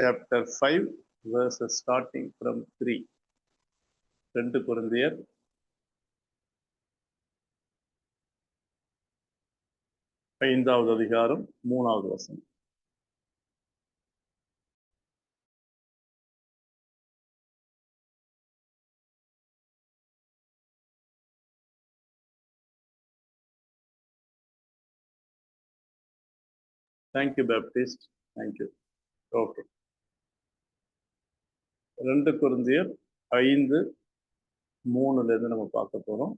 chapter 5 verses starting from 3. 2 Corinthians 5வது அதிகாரம் 3வது வசனம். Thank you, Baptist. Thank you. Okay. 2 Corinthians 5:3 நம்ம பார்க்க போறோம்.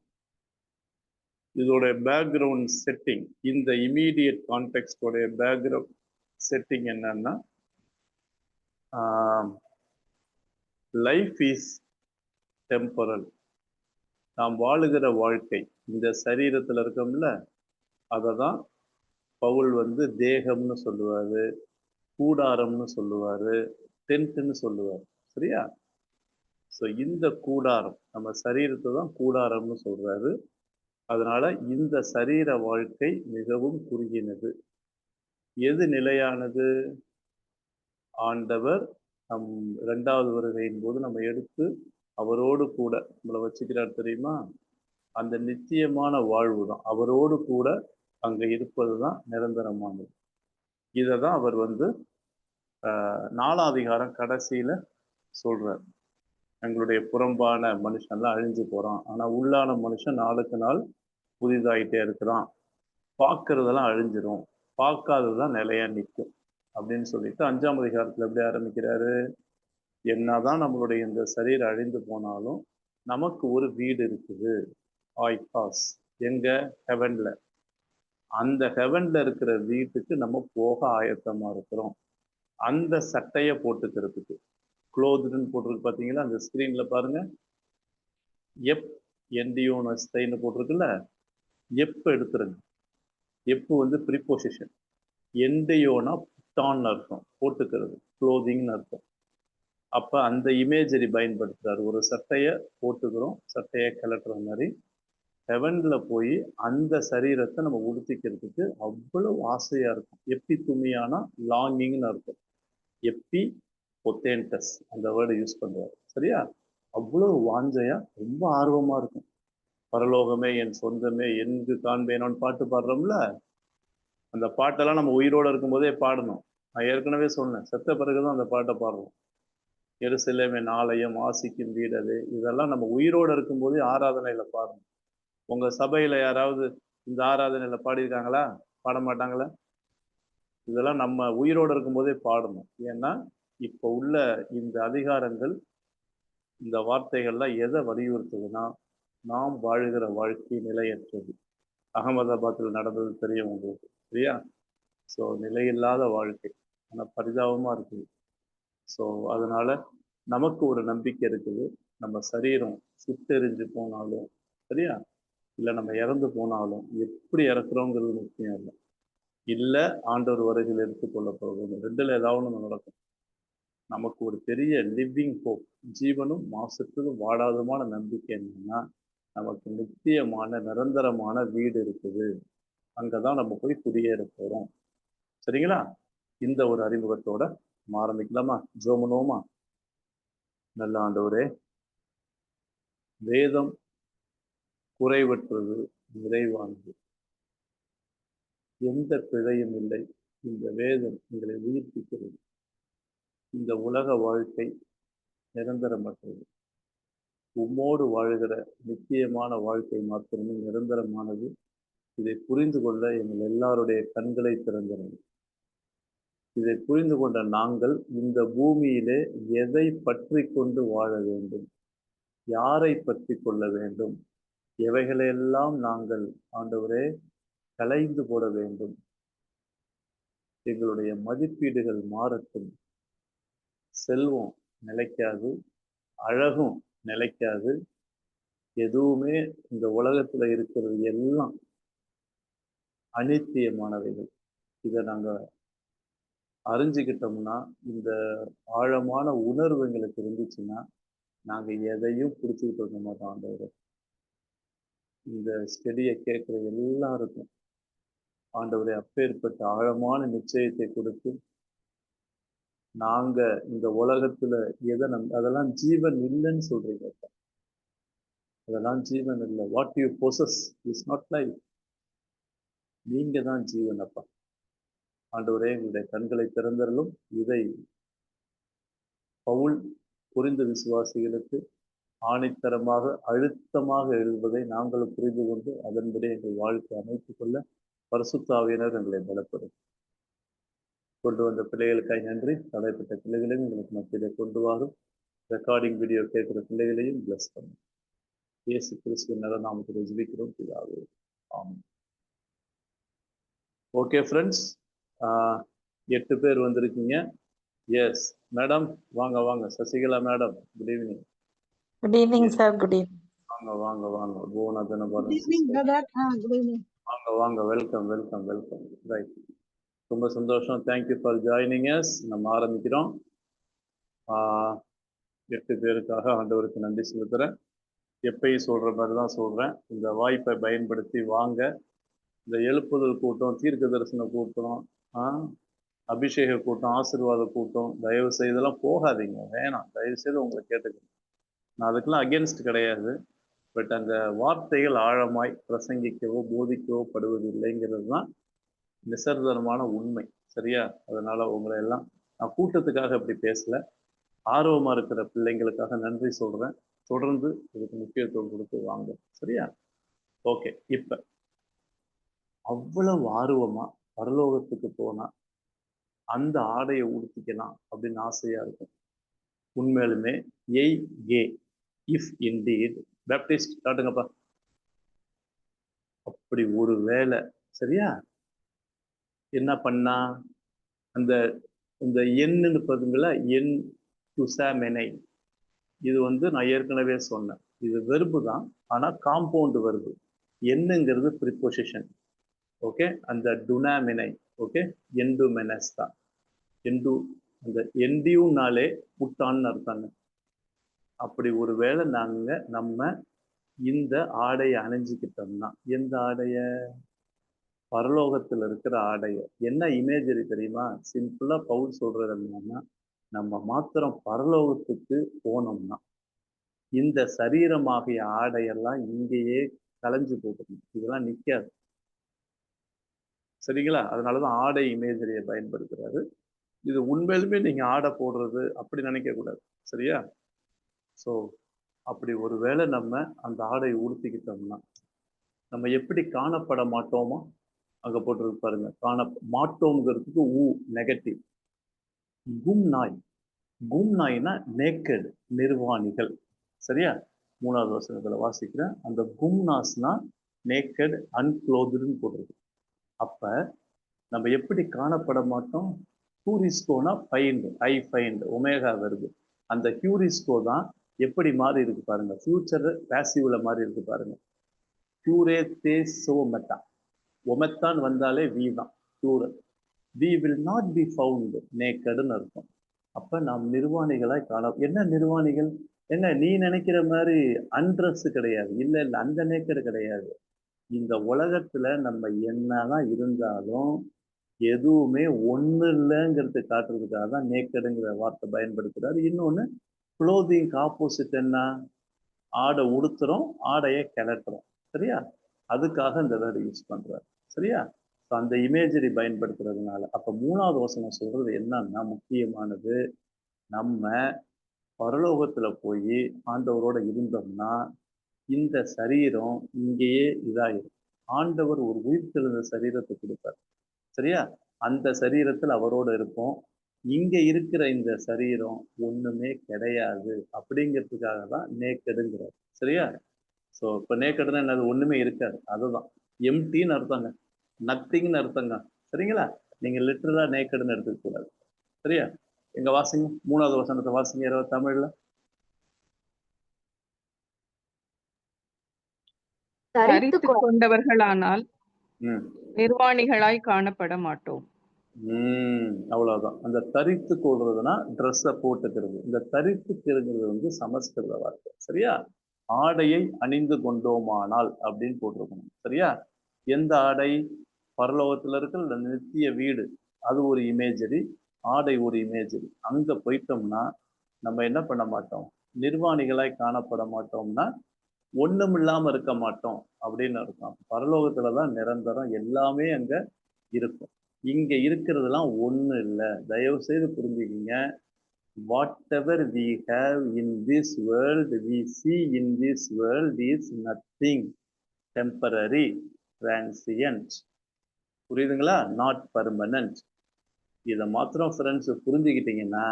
இதோட பேக்ரவுண்ட் செட்டிங், இந்த இமீடியட் கான்டெக்ஸ்டோடைய பேக்ரவுண்ட் செட்டிங் என்னன்னா, லைஃப் இஸ் டெம்பரல். நாம் வாழுகிற வாழ்க்கை இந்த சரீரத்தில் இருக்கோம்ல, அதை தான் பவுல் தேகம்னு சொல்லுவாரு, கூடாரம்னு சொல்லுவாரு, டென்ட்னு சொல்லுவார். சரியா? ஸோ இந்த கூடாரம், நம்ம சரீரத்தை தான் கூடாரம்னு சொல்றாரு. அதனால இந்த சரீர வாழ்க்கை மிகவும் குறுகினது. எது நிலையானது? ஆண்டவர் நம் 2வது வருகையின் போது நம்ம எடுத்து அவரோடு கூட நம்மளை வச்சுக்கிறார் தெரியுமா? அந்த நித்தியமான வாழ்வு தான், அவரோடு கூட அங்க இருப்பது தான் நிரந்தரமானது. இதை தான் அவர் 4வது அதிகாரம் கடைசியில சொல்றார். எங்களுடைய புறம்பான மனுஷன்லாம் அழிஞ்சு போறான், ஆனா உள்ளான மனுஷன் நாளுக்கு நாள் புதிதாயிட்டே இருக்கிறான். பார்க்கறதெல்லாம் அழிஞ்சிரும், பார்க்காததுதான் நிலையா நிற்கும் அப்படின்னு சொல்லிட்டு 5வது அதிகாரத்துல எப்படி ஆரம்பிக்கிறாரு? என்னதான் நம்மளுடைய இந்த சரீரம் அழிந்து போனாலும் நமக்கு ஒரு வீடு இருக்குது, ஆய்காஸ். எங்க? ஹெவன்ல. அந்த ஹெவன்ல இருக்கிற வீட்டுக்கு நம்ம போக ஆயத்தமா இருக்கிறோம். அந்த சட்டையை போட்டுக்கிறதுக்கு, க்ளோத்னு போட்டிருக்கு பார்த்தீங்களா? அந்த ஸ்கிரீன்ல பாருங்க, எப் என்டியோனஸ்தைன்னு போட்டிருக்குல்ல. எப் எடுத்துருங்க. எப்பு ப்ரிபோசிஷன், என்டியோனா புட்டான்னு அர்த்தம், போட்டுக்கிறது, க்ளோதிங்னு அர்த்தம். அப்ப அந்த இமேஜரி பயன்படுத்துறாரு. ஒரு சட்டையை போட்டுக்கிறோம், சட்டையை கிளட்டுற மாதிரி ஹெவன்ல போய் அந்த சரீரத்தை நம்ம உடுத்திக்கிறதுக்கு அவ்வளவு ஆசையா இருக்கும். எப்பி துணியானா லாங்கிங்னு அர்த்தம். எப்பி பொத்தேன்டஸ் அந்த வேர்டை யூஸ் பண்றாரு. சரியா? அவ்வளவு வாஞ்சையா, ரொம்ப ஆர்வமா இருக்கும். பரலோகமே என் சொந்தமே எங்கு காண்பேனோன்னு பாட்டு பாடுறோம்ல, அந்த பாட்டெல்லாம் நம்ம உயிரோடு இருக்கும்போதே பாடணும். நான் ஏற்கனவே சொன்னேன், செத்த பிறகுதான் அந்த பாட்டை பாடுறோம். எருசலேமே ஆலயம், ஆசிக்கும் வீடது, இதெல்லாம் நம்ம உயிரோடு இருக்கும்போதே ஆராதனையில பாடணும். உங்க சபையில யாராவது இந்த ஆராதனையில பாடியிருக்காங்களா? பாட மாட்டாங்களா? இதெல்லாம் நம்ம உயிரோடு இருக்கும்போதே பாடணும். ஏன்னா இப்போ உள்ள இந்த அதிகாரங்கள், இந்த வார்த்தைகள்லாம் எதை வலியுறுத்துதுன்னா, நாம் வாழுகிற வாழ்க்கை நிலையற்றது. அகமதாபாத்தில் நடந்தது தெரியும் உங்களுக்கு, சரியா? ஸோ நிலையில்லாத வாழ்க்கை, ஆனால் பரிதாபமா இருக்குது. ஸோ அதனால நமக்கு ஒரு நம்பிக்கை இருக்குது. நம்ம சரீரம் சுட்டெரிஞ்சு போனாலும் சரியா, இல்லை நம்ம இறந்து போனாலும், எப்படி இறக்குறோங்கிறது முக்கியம் இல்லை. இல்லை ஆண்டவர் வருகையில் எடுத்துக்கொள்ள போகிறது, 2ல் ஏதாவது ஒன்று நடக்கும். நமக்கு ஒரு பெரிய லிவிங் ஹோப், ஜீவனும் மாசத்துக்கும் வாடாதமான நம்பிக்கை என்னன்னா, நமக்கு நித்தியமான நிரந்தரமான வீடு இருக்குது. அங்கதான் நம்ம போய் குடியேற போறோம். சரிங்களா? இந்த ஒரு அறிமுகத்தோட ஆரம்பிக்கலாமா? ஜோமனோமா? நல்ல ஆண்டவரே, வேதம் குறைவற்றது, நிறைவானது, எந்த பிழையும் இல்லை. இந்த வேதம் எங்களை உயிர்ப்பிக்கிறது. இந்த உலக வாழ்க்கை நிரந்தரமற்றது. உம்மோடு வாழ்கிற நிச்சயமான வாழ்க்கை மாத்திரமே நிரந்தரமானது. இதை புரிந்து கொள்ள எங்கள் எல்லாருடைய கண்களை திறந்தனர். இதை புரிந்து கொண்ட நாங்கள் இந்த பூமியிலே எதை பற்றி கொண்டு வாழ வேண்டும், யாரை பற்றி கொள்ள வேண்டும், எவைகளையெல்லாம் நாங்கள் ஆண்டவரே கலைந்து போட வேண்டும். எங்களுடைய மதிப்பீடுகள் மாறட்டும். செல்வம் நிலைக்காது, அழகும் நிலைக்காது. எதுவுமே இந்த உலகத்துல இருக்கிறது எல்லாம் அனித்தியமானவைகள். இதை நாங்க அறிஞ்சுக்கிட்டோம்னா, இந்த ஆழமான உணர்வு எங்களுக்கு இருந்துச்சுன்னா, நாங்க எதையும் பிடிச்சுக்கிட்டு இருக்க மாட்டோம். ஆண்டவர், இந்த ஸ்டடியை கேட்கிற எல்லாருக்கும் ஆண்டவரை அப்பேற்பட்ட ஆழமான நிச்சயத்தை கொடுத்து நாங்க இந்த உலகத்துல எதை அதெல்லாம் ஜீவன் இல்லைன்னு சொல்றீங்க. அதெல்லாம் ஜீவன் இல்லை. What you possess is not life. நீங்க தான் ஜீவன் அப்பா. ஆண்டவரே, எங்களுடைய கண்களை திறந்தருளும். இதை பவுல் புரிந்த விசுவாசிகளுக்கு ஆணித்தரமாக அழுத்தமாக எழுதுவதை நாங்களும் புரிந்து கொண்டு அதன்படி எங்கள் வாழ்க்கை அமைத்துக் கொள்ள பரிசுத்த ஆவியினர் எங்களை பலப்படும். கொண்டு வந்த பிள்ளைகளுக்காய் நன்றி. தடைப்பட்ட பிள்ளைகளையும் எங்களுக்கு மத்தியிலே கொண்டு வரும். ரெக்கார்டிங் வீடியோ கேட்கிற பிள்ளைகளையும் பிளஸ் பண்ணும். இயேசு கிறிஸ்துவின் நல்ல நாமத்தில் ஜெபிக்கிறோம் பிதாவே. ஆமென். ஓகே ஃப்ரெண்ட்ஸ், 8 பேர் வந்திருக்கீங்க. எஸ் மேடம், வாங்க வாங்க. Sasikala madam, good evening. Good evening sir. Good evening. வாங்க வாங்க வாங்க. போனா தனபாலம் வாங்க வாங்க. Welcome welcome welcome. ரைட், ரொம்ப சந்தோஷம். Thank you for joining us. நம்ம ஆரம்பிக்கிறோம். 8 பேருக்காக ஆண்டவருக்கு நன்றி செலுத்துறேன். எப்பயும் சொல்ற மாதிரி தான் சொல்றேன். இந்த வாய்ப்பை பயன்படுத்தி வாங்க. இந்த எழுப்புதல் கூட்டம், தீர்க்க தரிசன கூட்டம், அபிஷேக கூட்டம், ஆசீர்வாத கூட்டம், தயவு செய்தெல்லாம் போகாதீங்க. வேணாம், தயவு செய்து உங்களை கேட்டுக்கணும். நான் அதுக்கெல்லாம் அகேன்ஸ்ட் கிடையாது. பட் அந்த வார்த்தைகள் ஆழமாய் பிரசங்கிக்கவோ போதிக்கவோ படுவதில்லைங்கிறது தான் நிசர்தனமான உண்மை. சரியா? அதனால உங்களை எல்லாம் நான் கூட்டத்துக்காக இப்படி பேசல. ஆர்வமா இருக்கிற பிள்ளைங்களுக்காக நன்றி சொல்றேன். தொடர்ந்து இதுக்கு முக்கியத்துவம் கொடுத்து வாங்க. சரியா? ஓகே. இப்ப அவ்வளவு ஆர்வமா பரலோகத்துக்கு போனா அந்த ஆடையை உடுத்திக்கலாம் அப்படின்னு ஆசையா இருக்கும். உண்மையிலுமே எய் கே இஃப் இன்டீட் பேப்டிஸ்ட் காட்டுங்கப்பா. அப்படி ஒரு வேலை சரியா என்ன பண்ணா அந்த இந்த எண்ணுன்னு பார்த்தீங்களா, என் டுசாமெனை, இது நான் ஏற்கனவே சொன்னேன். இது வெர்பு தான், ஆனா காம்பவுண்ட் வெர்பு. எண்ணுங்கிறது ப்ரிபொசிஷன். ஓகே, அந்த டுனாமினை. ஓகே, எண்டு மெனஸ் தான். எண்டு அந்த எண்டியூனாலே புட்டான்னு அர்த்தங்க. அப்படி ஒரு வேளை நம்ம இந்த ஆடையை அணிஞ்சுக்கிட்டோம்னா, எந்த ஆடைய? பரலோகத்தில் இருக்கிற ஆடைய. என்ன இமேஜரி தெரியுமா? சிம்பிளா பவுல் சொல்றது என்னன்னா, நம்ம மாத்திரம் பரலோகத்துக்கு போனோம்னா இந்த சரீரமாகிய ஆடையெல்லாம் இங்கேயே கலைஞ்சு போகணும். இதெல்லாம் நிக்காது. சரிங்களா? அதனாலதான் ஆடை இமேஜரியை பயன்படுத்துறாரு. இது உண்மையிலுமே நீங்க ஆடை போடுறது அப்படி நினைக்க கூடாது. சரியா? சோ அப்படி ஒருவேளை நம்ம அந்த ஆடையை உடுத்திக்கிட்டோம்னா நம்ம எப்படி காணப்பட மாட்டோமோ, அங்க போட்டிருக்கு பாருங்க, காண மாட்டோம்ங்கிறதுக்கு நெகட்டிவ். கும் நாய். கும் நாய்னா நேக்கட், நிர்வாணிகள். சரியா? 3வது வசனத்துல வாசிக்கிறேன். அந்த கும்னாஸ்னா நேக்கட், அன்க்ளோத்டுன்னு போட்டிருக்கு. அப்ப நம்ம எப்படி காணப்பட மாட்டோம்? ஹூரிஸ்கோனா ஃபைண்ட், ஐ ஃபைண்ட், ஒமேகா வருது. அந்த ஹியூரிஸ்கோ தான் எப்படி மாறி இருக்கு பாருங்க. ஃபியூச்சர் பேசிவ்ல மாறி இருக்கு பாருங்க. கியூரே தே சோ மெட்டா. ஒமெத்தான் வந்தாலே வி தான் plural. We will not be found நேக்கடுன்னு அர்த்தம். அப்ப நாம் நிர்வாணிகளாய் என்ன நிர்வாணிகள்? என்ன நீ நினைக்கிற மாதிரி அன்ட்ரெஸ் கிடையாது. இல்ல இல்ல, அந்த நேக்கடு கிடையாது. இந்த உலகத்துல நம்ம என்னதான் இருந்தாலும் எதுவுமே ஒண்ணு இல்லைங்கிறது காட்டுறதுக்காக தான் நேக்கடுங்கிற வார்த்தை பயன்படுத்துறாரு. இன்னொன்னு, குளோதிங்க்கு ஆப்போசிட் என்ன? ஆடை உடுத்துறோம், ஆடையை கிளட்டுறோம். சரியா? அதுக்காக இந்த வேர்டு யூஸ் பண்றாரு. சரியா? அந்த இமேஜரி பயன்படுத்துறதுனால. அப்ப 3வது வசனம் சொல்றது என்னன்னா, முக்கியமானது, நம்ம பரலோகத்துல போய் ஆண்டவரோட இருந்தோம்னா இந்த சரீரம் இங்கேயே இதாயிரும். ஆண்டவர் ஒரு உயிர்த்தெழுந்த சரீரத்தை கொடுப்பார். சரியா? அந்த சரீரத்தில் அவரோட இருப்போம். இங்க இருக்கிற இந்த சரீரம் ஒண்ணுமே கிடையாது அப்படிங்கிறதுக்காக தான் நேக்கடுங்கிறார். சரியா? ஸோ இப்போ நேக்கடுனா என்னது? ஒண்ணுமே இருக்காது. அதுதான் எம்டின்னு அர்த்தங்க, நத்திங்னு அர்த்தங்க. சரிங்களா? நீங்க லிட்டரலா நேக்கடுன்னு எடுத்துக்க கூடாது. சரியா? எங்க வாசிங்க 3வது வசனத்தை வாசிங்க. 20 தமிழ்ல. தரித்து கொண்டவர்களானால் நிர்வாணிகளாய் காணப்பட மாட்டோம். அவ்வளவுதான். அந்த தரித்து கொள்றதுன்னா ட்ரெஸ்ஸை போட்டுக்கிறது. இந்த தரித்துக்கிறது சமஸ்கிருத வார்த்தை. சரியா? ஆடையை அணிந்து கொண்டோமானால் அப்படின்னு போட்டிருக்கணும். சரியா? எந்த ஆடை? பரலோகத்துல இருக்கிற நித்திய வீடு, அது ஒரு இமேஜரி. ஆடை ஒரு இமேஜரி. அங்க போயிட்டோம்னா நம்ம என்ன பண்ண மாட்டோம், நிர்வாணிகளாய் காணப்பட மாட்டோம்னா ஒண்ணும் இல்லாம இருக்க மாட்டோம் அப்படின்னு அர்த்தம். பரலோகத்துலதான் நிரந்தரம், எல்லாமே அங்க இருக்கும். இங்க இருக்கிறதெல்லாம் ஒண்ணு இல்லை. தயவு செய்து புரிஞ்சுக்கிங்க. whatever we have in this world, we see in this world is nothing, temporary, transient. புரியுதுங்களா? Not permanent. இதை மாத்திரம் ஃப்ரெண்ட்ஸ் புரிஞ்சுக்கிட்டீங்கன்னா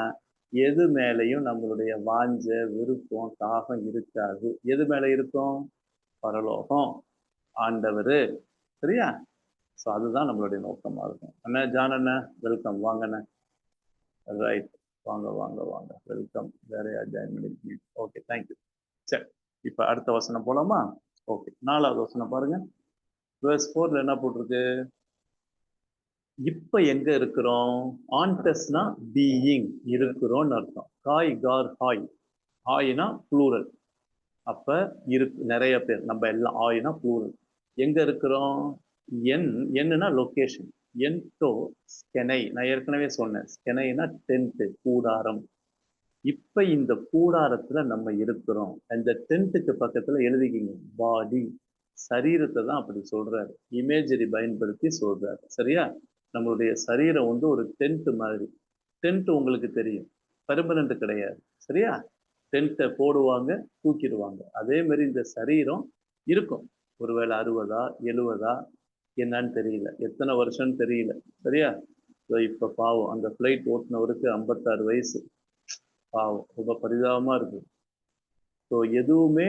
எது மேலையும் நம்மளுடைய வாஞ்ச விருப்பம் தாகம் இருக்காது. எது மேல இருக்கும்? பரலோகம், ஆண்டவர். சரியா? ஸோ அதுதான் நம்மளுடைய நோக்கமா இருக்கும். அண்ணா ஜான் அண்ணா வெல்கம். வாங்கண்ணே. ரைட், வாங்க வாங்க வாங்க, வெல்கம். வேற யார் ஜாயின் பண்ணிருக்கீங்க? Okay, thank you. சரி, இப்போ அடுத்த வசனம் போலாமா? ஓகே, 4வது வசனம் பாருங்க. verse 4ல என்ன போட்டிருக்கு? இப்ப எங்க இருக்கிறோம்? ஆன்டஸ்னா பீயிங், இருக்கிறோம்னு அர்த்தம். காய் கார் ஹாய். ஹாய்னா ப்ளூரல். அப்ப நிறைய பேர், நம்ம எல்லாம் ஆய்னா ப்ளூரல். எங்க இருக்கிறோம்? என்னன்னா லொகேஷன். என்டோ ஸ்கெனை. நான் ஏற்கனவே சொன்னேன், ஸ்கெனைனா டென்ட், கூடாரம். இப்ப இந்த கூடாரத்துல நம்ம இருக்கிறோம். அந்த டென்ட்டுக்கு பக்கத்துல எழுதிக்கிங்க பாடி, சரீரத்தை தான் அப்படி சொல்றாரு. இமேஜரி பயன்படுத்தி சொல்றாரு. சரியா? நம்மளுடைய சரீரம் வந்து ஒரு டென்ட் மாதிரி. டென்ட் உங்களுக்கு தெரியும், பெர்மனன்ட் கிடையாது. சரியா? டென்ட்டை போடுவாங்க, தூக்கிடுவாங்க. அதே மாதிரி இந்த சரீரம் இருக்கும். ஒருவேளை 60 70 என்னன்னு தெரியல, எத்தனை வருஷம்னு தெரியல. சரியா? இப்ப பாவம் அந்த ஃபிளைட் ஓட்டுனவருக்கு 56 வயசு. பாவம், ரொம்ப பரிதாபமா இருக்கு. ஸோ எதுவுமே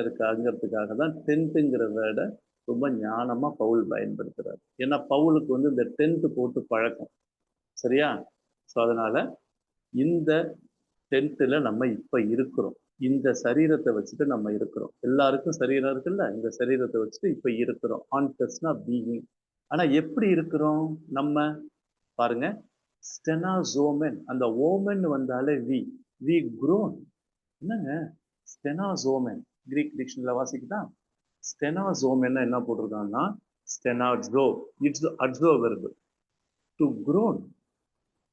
இருக்காங்கிறதுக்காக தான் டென்ட்டுங்கிற வேர்டை ரொம்ப ஞானமா பவுல் பயன்படுத்துறாரு. ஏன்னா பவுலுக்கு வந்து இந்த டென்ட் போட்டு பழக்கம். சரியா? ஸோ அதனால இந்த டென்ட்ல நம்ம இப்ப இருக்கிறோம். இந்த சரீரத்தை வச்சுட்டு நம்ம இருக்கிறோம். எல்லாருக்கும் சரீரம் இருக்குல்ல, இந்த சரீரத்தை வச்சுட்டு இப்ப இருக்கிறோம். ஆன்டஸ்னா பீயிங். ஆனா எப்படி இருக்கிறோம் நம்ம? பாருங்க, ஸ்டெனாசோமென். அந்த ஓமென் வந்தாலே வி குரோன். என்னங்க ஸ்டெனாசோமென்? கிரீக் டிக்ஷனரியில வாசிக்கிட்டா ஸ்டெனாசோமென் என்ன போட்டிருக்காங்கன்னா ஸ்டெனாட்ஸோ. இட்ஸ் அட்ஸோ verb. To groan.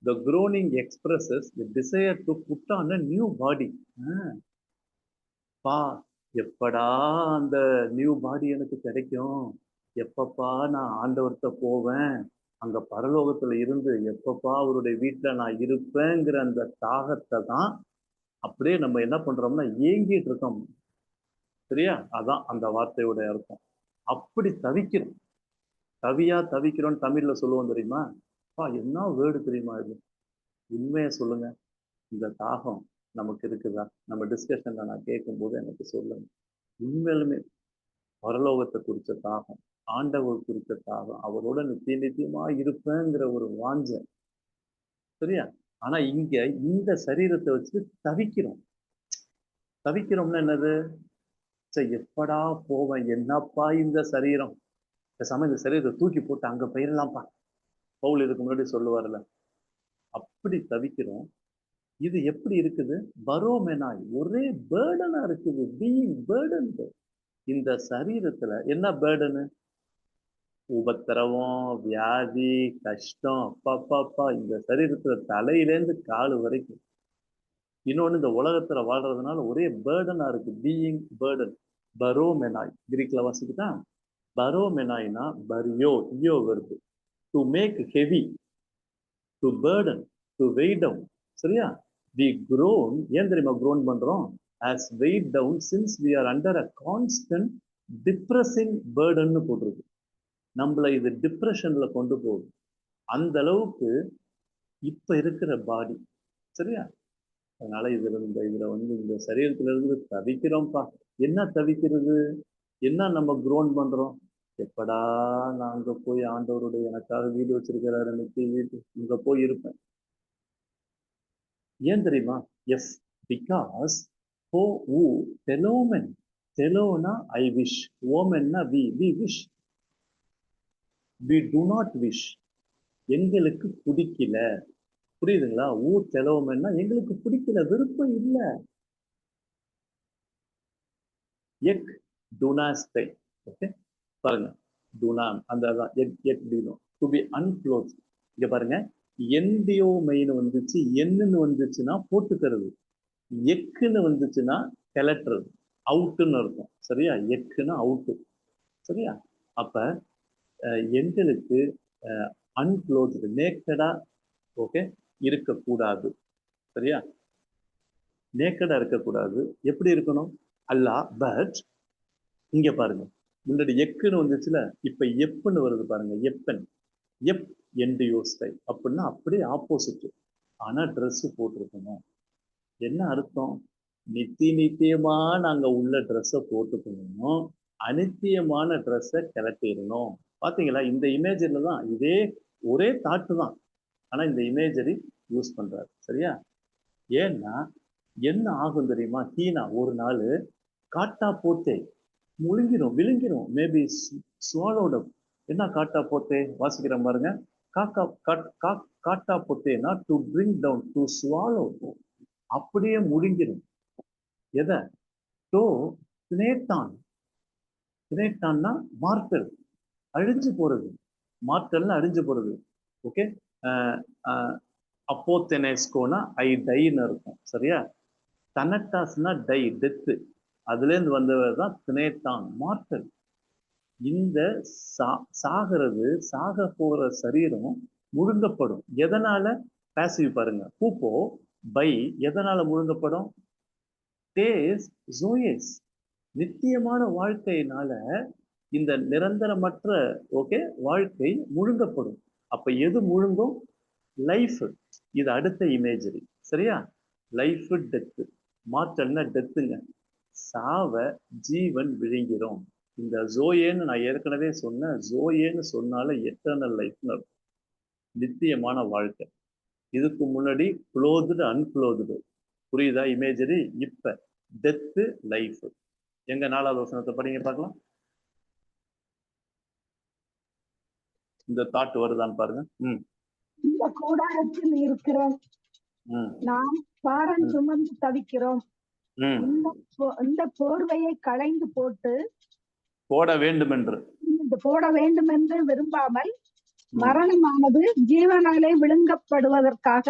The groaning expresses the desire to put on a new body. பா, எப்படா அந்த நியூ பாடி எனக்கு கிடைக்கும்? எப்பப்பா நான் ஆண்டவர்கிட்ட போவேன்? அங்க பரலோகத்துல இருந்து எப்பப்பா அவருடைய வீட்டுல நான் இருப்பேங்கிற அந்த தாகத்தை தான் அப்படியே நம்ம என்ன பண்றோம்னா ஏங்கிட்டு இருக்கோம். சரியா? அதான் அந்த வார்த்தையோட அர்த்தம். அப்படி தவிக்கிறோம். தவிக்கிறோம்னு தமிழ்ல சொல்லுவோம் தெரியுமா? என்ன வேர்டு தெரியுமா இது? உண்மையை சொல்லுங்க, இந்த தாகம் நமக்கு இருக்குதா? நம்ம டிஸ்கஷன்ல நான் கேட்கும்போது எனக்கு சொல்லுங்க. உண்மையிலுமே பரலோகத்தை குறித்த தாகம், ஆண்டவர் குறித்த தாகம், அவரோட நித்தியமா இருப்பேங்கிற ஒரு வாஞ்ச. சரியா? ஆனா இங்க இந்த சரீரத்தை வச்சு தவிக்கிறோம். தவிக்கிறோம்னா என்னது? எப்படா போவேன்? என்னப்பா இந்த சரீரம், பேசாம இந்த சரீரத்தை தூக்கி போட்டு அங்க போயிடலாம்ப்பா. பவுல் இதுக்கு முன்னாடி சொல்லுவார்ல, அப்படி தவிக்கிறோம். இது எப்படி இருக்குது? பரோமெனாய், ஒரே பேர்டனா இருக்குது. Being burden. இந்த சரீரத்துல என்ன பேர்டனு? உபத்திரவம், வியாதி, கஷ்டம். அப்பா இந்த சரீரத்துல தலையிலேருந்து காலு வரைக்கும். இன்னொன்னு, இந்த உலகத்துல வாழ்றதுனால ஒரே பேர்டனா இருக்கு. Being burden. பரோமெனாய் கிரீக்ல வாசிக்கிட்டா பரோமெனாய்னா பரியோ, இயோ வருது. To make heavy, to burden, to weigh down. சரியா? We groan. ஏன் தெரியுமா groan பண்றோம்? as weighed down since we are under a constant depressing burden னு போட்டிருக்கு. நம்மளை இது டிப்ரெஷன்ல கொண்டு போகுது. அந்த அளவுக்கு இப்ப இருக்கிற பாடி. சரியா? அதனால இதுல வந்து இந்த சரீரத்துல இருந்து தவிக்கிறோம்ப்பா. என்ன தவிக்கிறது? என்ன நம்ம groan பண்றோம்? எப்படா நான் அங்க போய் ஆண்டவருடைய எனக்காக வீடு வச்சிருக்கிறாரு, வீட்டு இங்க போய் இருப்பேன். ஏன் தெரியுமா? எஸ், பிகாஸ் டெலோமென். டெலோனா ஐ விஷ், ஓமென்னா we wish. We do not wish. எங்களுக்கு பிடிக்கல. புரியுதுங்களா? டெலோமென்னா எங்களுக்கு பிடிக்கல, விருப்பம் இல்லை. எக் டுனாஸ்டை. ஓகே, பாருங்க, டுனாம் அந்த எக் டினோ டு பி அன்க்ளோத். இங்க பாருங்க, என்டியோ மெயின் வந்துச்சு, என்னன்னு வந்துச்சுன்னா போட்டுக்கிறது, எக்குன்னு வந்துச்சுன்னா கிளட்டுறது, அவுட்டுன்னு இருக்கும். சரியா? எக்குன்னு அவுட்டு. சரியா? அப்ப எங்களுக்கு அன்க்ளோஸ்டு, நேக்கடா ஓகே இருக்கக்கூடாது. சரியா? நேக்கடா இருக்கக்கூடாது. எப்படி இருக்கணும்? அல்லா பட் இங்க பாருங்க, முன்னாடி எக்குன்னு வந்துச்சுல, இப்ப எப்புன்னு வருது பாருங்க. எப்பன், எப் என்டியோ ஸ்டைல் அப்படின்னா அப்படியே ஆப்போசிட். ஆனா ட்ரெஸ் போட்டிருக்கணும். என்ன அர்த்தம்? நித்தியமா நாங்க உள்ள ட்ரெஸ்ஸை போட்டுக்கணும், அனித்தியமான ட்ரெஸ்ஸை கிளட்டிடணும். பாத்தீங்களா? இந்த இமேஜில தான் இதே ஒரே தாட்டு தான், ஆனா இந்த இமேஜரி யூஸ் பண்றாரு. சரியா? ஏன்னா என்ன ஆகும் தெரியுமா? ஹீனா ஒரு நாள் காட்டா போத்தே முழுங்கிரும், விழுங்கிரும், மேபி ஸ்வாலோட. என்ன காட்டா போத்தே வாசிக்கிற பாருங்க. காட்டா போத்தேனா to bring down, to swallow, அப்படியே முழுங்கிரும். எதை? டோ தினேட்டான். தினேட்டான்னா மார்டல், அழிஞ்சு போறது. மார்டல்னு அழிஞ்சு போறது. ஓகே. அப்போத்தெனேஸ்கோனா ஐ டைன்னு இருக்கும். சரியா? தனட்டாஸ்னா டை, டெத்து. அதுல இருந்து வந்தவர் தான் தினேட்டான், மார்டல். இந்த சாகிறது, சாக போற சரீரம் முழுங்கப்படும். எதனால? பாசிவ் பாருங்க. பூப்போ பை எதனால முழுங்கப்படும்? டேஸ் ஜோயஸ், நித்தியமான வாழ்க்கையினால இந்த நிரந்தரமற்ற ஓகே வாழ்க்கை முழுங்கப்படும். அப்ப எது முழுங்கும்? லைஃப். இது அடுத்த இமேஜரி. சரியா? Life death. மாற்றல்னா டெத்துங்க. சாவ ஜீவன் விழுங்கிறோம். இந்த ஜோயேன்னு நான் ஏற்கனவே சொன்ன, ஜோயேன்னு சொன்னால எட்டர்னல் லைஃப்னு, நித்தியமான வாழ்க்கை. இதுக்கு முன்னாடி க்ளோத்டு, அன்க்ளோத்டு. புரியுதா இமேஜரி? இப்ப டெத்து, லைஃப். எங்க 4வது வசனத்தை படிங்க பார்க்கலாம். இந்த தாட் வருதான்னு பாருங்க. இந்த கூடாரத்தில் இருக்கிற நாம் பாரம் சுமந்து தவிக்கிறோம். இந்த போர்வையை களைந்து போட வேண்டும் என்று விரும்பாமல், மரணமானது ஜீவனாலே விழுங்கப்படுவதற்காக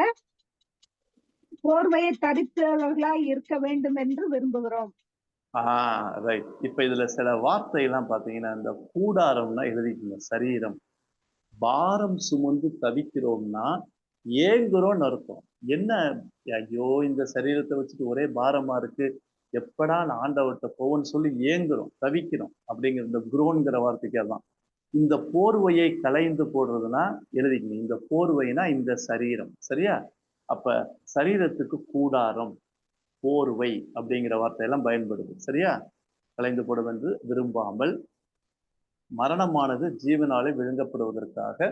போர்வையை தரித்தவர்களாய் இருக்க வேண்டும் என்று விரும்புகிறோம். ரைட். இப்ப இதுல சில வார்த்தை எல்லாம் பாத்தீங்கன்னா, இந்த கூடாரம்னா எழுதிக்கணும். சரீரம். பாரம் சுமந்து தவிக்கிறோம்னா ஏங்குறோம்னு அர்த்தம். என்ன? ஐயோ இந்த சரீரத்தை வச்சுட்டு ஒரே பாரமா இருக்கு, எப்படா நான் ஆண்டவர்கிட்ட போவோன்னு சொல்லி ஏங்குறோம், தவிக்கிறோம். அப்படிங்கிற இந்த குரோன்கிற வார்த்தைக்கு தான். இந்த போர்வையை களைந்து போடுறதுன்னா எழுதிக்கணும். இந்த போர்வைனா இந்த சரீரம். சரியா? அப்ப சரீரத்துக்கு கூடாரம், போர்வை அப்படிங்கிற வார்த்தையெல்லாம் பயன்படுது. சரியா? களைந்து போடும் என்று விரும்பாமல், மரணமானது ஜீவனாலே விழுங்கப்படுவதற்காக.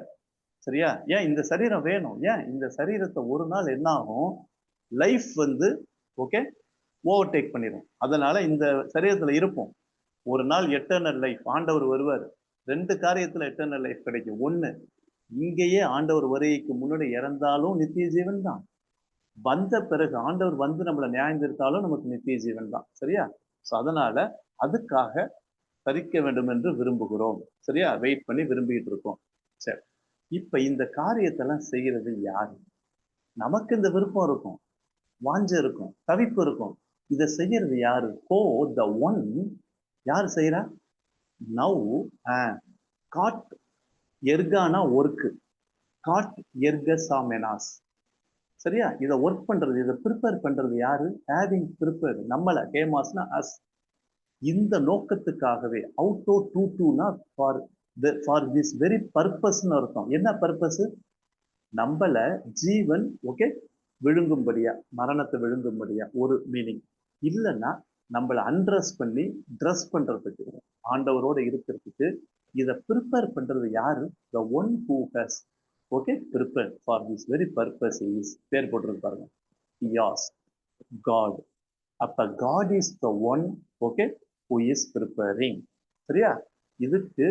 சரியா? ஏன் இந்த சரீரம் வேணும்? ஏன் இந்த சரீரத்தை ஒரு நாள் என்ன ஆகும்? லைஃப் வந்து ஓகே ஓவர்டேக் பண்ணிடும். அதனால இந்த சரீரத்துல இருப்போம். ஒரு நாள் எட்டர்னல் லைஃப், ஆண்டவர் வருவார். 2 காரியத்துல எட்டர்னல் லைஃப் கிடைக்கும். 1, இங்கேயே ஆண்டவர் வருகைக்கு முன்னாடி இறந்தாலும் நித்திய ஜீவன் தான். வந்த பிறகு ஆண்டவர் வந்து நம்மளை நியாயந்திருத்தாலும் நமக்கு நித்திய ஜீவன் தான். சரியா? ஸோ அதனால அதுக்காக தரிக்க வேண்டும் என்று விரும்புகிறோம். சரியா? வெயிட் பண்ணி விரும்பிட்டு இருக்கோம். சரி, இப்ப இந்த காரியத்தெல்லாம் செய்யறது யாரு? நமக்கு இந்த விருப்பம் இருக்கும், வாஞ்ச இருக்கும், தவிப்பு இருக்கும். இதை செய்யறது யாரு? The one. யார் செய்யறா? நவ் காட் எர்கானா ஒர்க்கு, காட் எர்கசாமெனாஸ். சரியா? இதை ஒர்க் பண்றது, இதை ப்ரிப்பேர் பண்றது யாரு? ஹேவிங் ப்ரிப்பேர், நம்மள. கேமாஸ்னா அஸ். இந்த நோக்கத்துக்காகவே, அவுட்டோ டூனா ஃபார் திஸ் வெரி பர்பஸ்ன்னு அர்த்தம். என்ன பர்பஸ்? நம்மள ஜீவன் ஓகே விழுங்கும்படியா, மரணத்தை விழுங்கும்படியா ஒரு மீனிங். இல்லைன்னா நம்மளை அன்ட்ரெஸ் பண்ணி ட்ரெஸ் பண்றதுக்கு, ஆண்டவரோட இருக்கிறதுக்கு இதை ப்ரிப்பேர் பண்றது யாரு? The one who has okay prepare for this very purpose is. பேர் போட்டிருக்கு பாருங்க, யாஸ் காட். அப்ப God is the one okay who is preparing. சரியா? இதுக்கு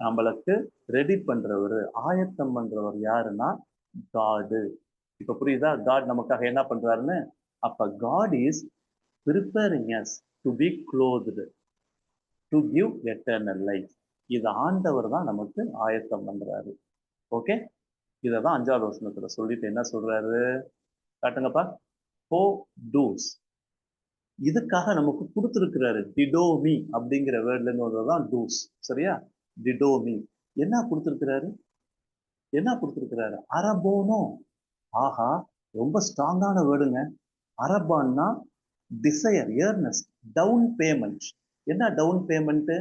நம்மளுக்கு ரெடி பண்றவர், ஆயத்தம் பண்றவர் யாருன்னா காடு. இப்ப புரியுதா? காட் நமக்காக என்ன பண்றாருன்னு. அப்ப God is preparing us to be clothed to give eternal life. இது ஆண்டவர் தான் நமக்கு ஆயத்தம் பண்றாரு. ஓகே, இததான் 5வது வசனத்துல சொல்லிட்டு என்ன சொல்றாரு காட்டுங்கப்பா. ஹோ டூஸ். இதுக்காக நமக்கு கொடுத்துருக்கிறாரு டிடோமி அப்படிங்கிற வேர்ட்ல இருந்து வந்ததுதான் டூஸ். சரியா? டிடோமி என்ன கொடுத்துருக்கிறாரு? என்ன கொடுத்துருக்கிறாரு? அரபோனோ. ஆஹா, ரொம்ப ஸ்ட்ராங்கான வேர்டுங்க. அரபான்னா டிசையர், ஏர்னஸ்ட், டவுன் பேமெண்ட். என்ன டவுன் பேமெண்ட்?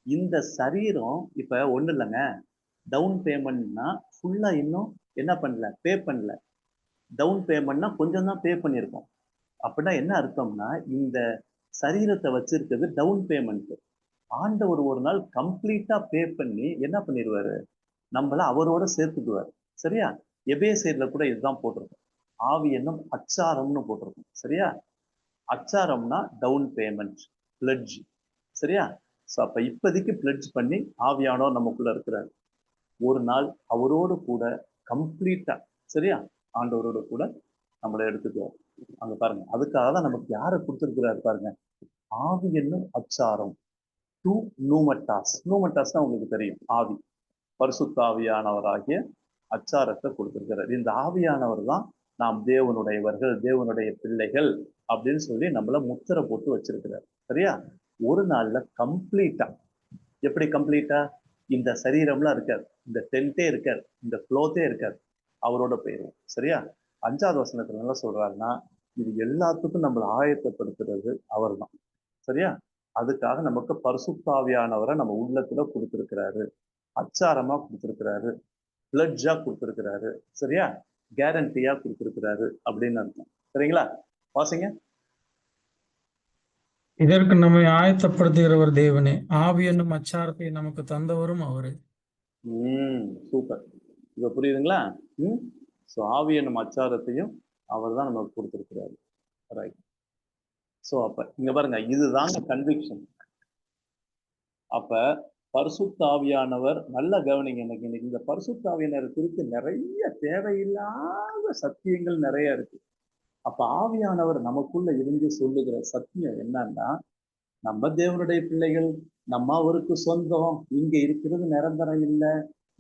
இந்த சரீரம் இப்ப ஒண்ணு இல்லைங்க. டவுன் பேமெண்ட்னா ஃபுல்லா இன்னும் என்ன பண்ணல, பே பண்ணல. டவுன் பேமெண்ட்னா கொஞ்சம் தான் பே பண்ணியிருக்கோம். அப்படின்னா என்ன அர்த்தம்னா இந்த சரீரத்தை வச்சிருக்கிறது டவுன் பேமெண்ட். ஆண்டவர் ஒரு நாள் கம்ப்ளீட்டா பே பண்ணி என்ன பண்ணிடுவாரு, நம்மள அவரோட சேர்த்துக்குவார். சரியா? எபேசியர்ல கூட இதுதான் போட்டிருக்கும். ஆவி என்னும் அச்சாரம்னு போட்டிருக்கும். சரியா? அச்சாரம்னா டவுன் பேமெண்ட், பிளட்ஜ். சரியா? ஸோ அப்ப இப்போதைக்கு பிளட்ஜ் பண்ணி ஆவியானவர் நமக்குள்ள இருக்கிறார். ஒரு நாள் அவரோடு கூட கம்ப்ளீட்டா, சரியா, ஆண்டவரோட கூட நம்மளை எடுத்துக்குவார். அங்க பாருங்க, அதுக்காக தான் நமக்கு யாரை கொடுத்துருக்கிறாரு பாருங்க, ஆவி என்னும் அச்சாரம். டூ நூமட்டாஸ். நூமட்டாஸ் தான் உங்களுக்கு தெரியும், ஆவி. பரிசுத்த ஆவியானவராகிய அச்சாரத்தை கொடுத்திருக்கிறார். இந்த ஆவியானவர் தான் நாம் தேவனுடையவர்கள், தேவனுடைய பிள்ளைகள் அப்படின்னு சொல்லி நம்மள முத்திரை போட்டு வச்சிருக்கிறார். சரியா? ஒரு நாள்ல கம்ப்ளீட்டா, எப்படி கம்ப்ளீட்டா, இந்த சரீரம்லாம் இருக்காது, இந்த டென்ட்டே இருக்காது, இந்த க்ளோத்தே இருக்காது, அவரோட போயிடும். சரியா? 5வது வசனத்துல என்ன சொல்றாருன்னா, இது எல்லாத்துக்கும் நம்மளை ஆயத்தப்படுத்துறது அவர் தான். சரியா? அதுக்காக நமக்கு பரிசுத்தாவியானவரை நம்ம உள்ளத்துல கொடுத்திருக்கிறாரு, அச்சாரமா கொடுத்திருக்கிறாரு, பிளட்ஜா கொடுத்திருக்கிறாரு. சரியா? கேரண்டியா கொடுத்திருக்கிறாரு அப்படின்னு அர்த்தம். சரிங்களா? வாசிங்க. இதற்கு நம்மை ஆயத்தப்படுத்துகிறவர் தேவனே, ஆவி என்னும் அச்சாரத்தை நமக்கு தந்தவரும் அவரு. சூப்பர். இப்ப புரியுதுங்களா? ஸோ ஆவி என்னும் அச்சாரத்தையும் அவர் தான் நமக்கு கொடுத்திருக்கிறாரு. ரைட். ஸோ அப்ப இங்க பாருங்க, இதுதாங்க கன்விக்ஷன். அப்ப பரிசுத்த ஆவியானவர், நல்ல கவனிங்க, எனக்கு இன்னைக்கு இந்த பரிசுத்த ஆவியானவர் குறித்து நிறைய தேவையில்லாத சத்தியங்கள் நிறைய இருக்கு. அப்ப ஆவியானவர் நமக்குள்ள இருந்து சொல்லுகிற சத்தியம் என்னன்னா, நம்ம தேவனுடைய பிள்ளைகள், நம்ம அவருக்கு சொந்தம், இங்க இருக்கிறது நிரந்தரம் இல்லை,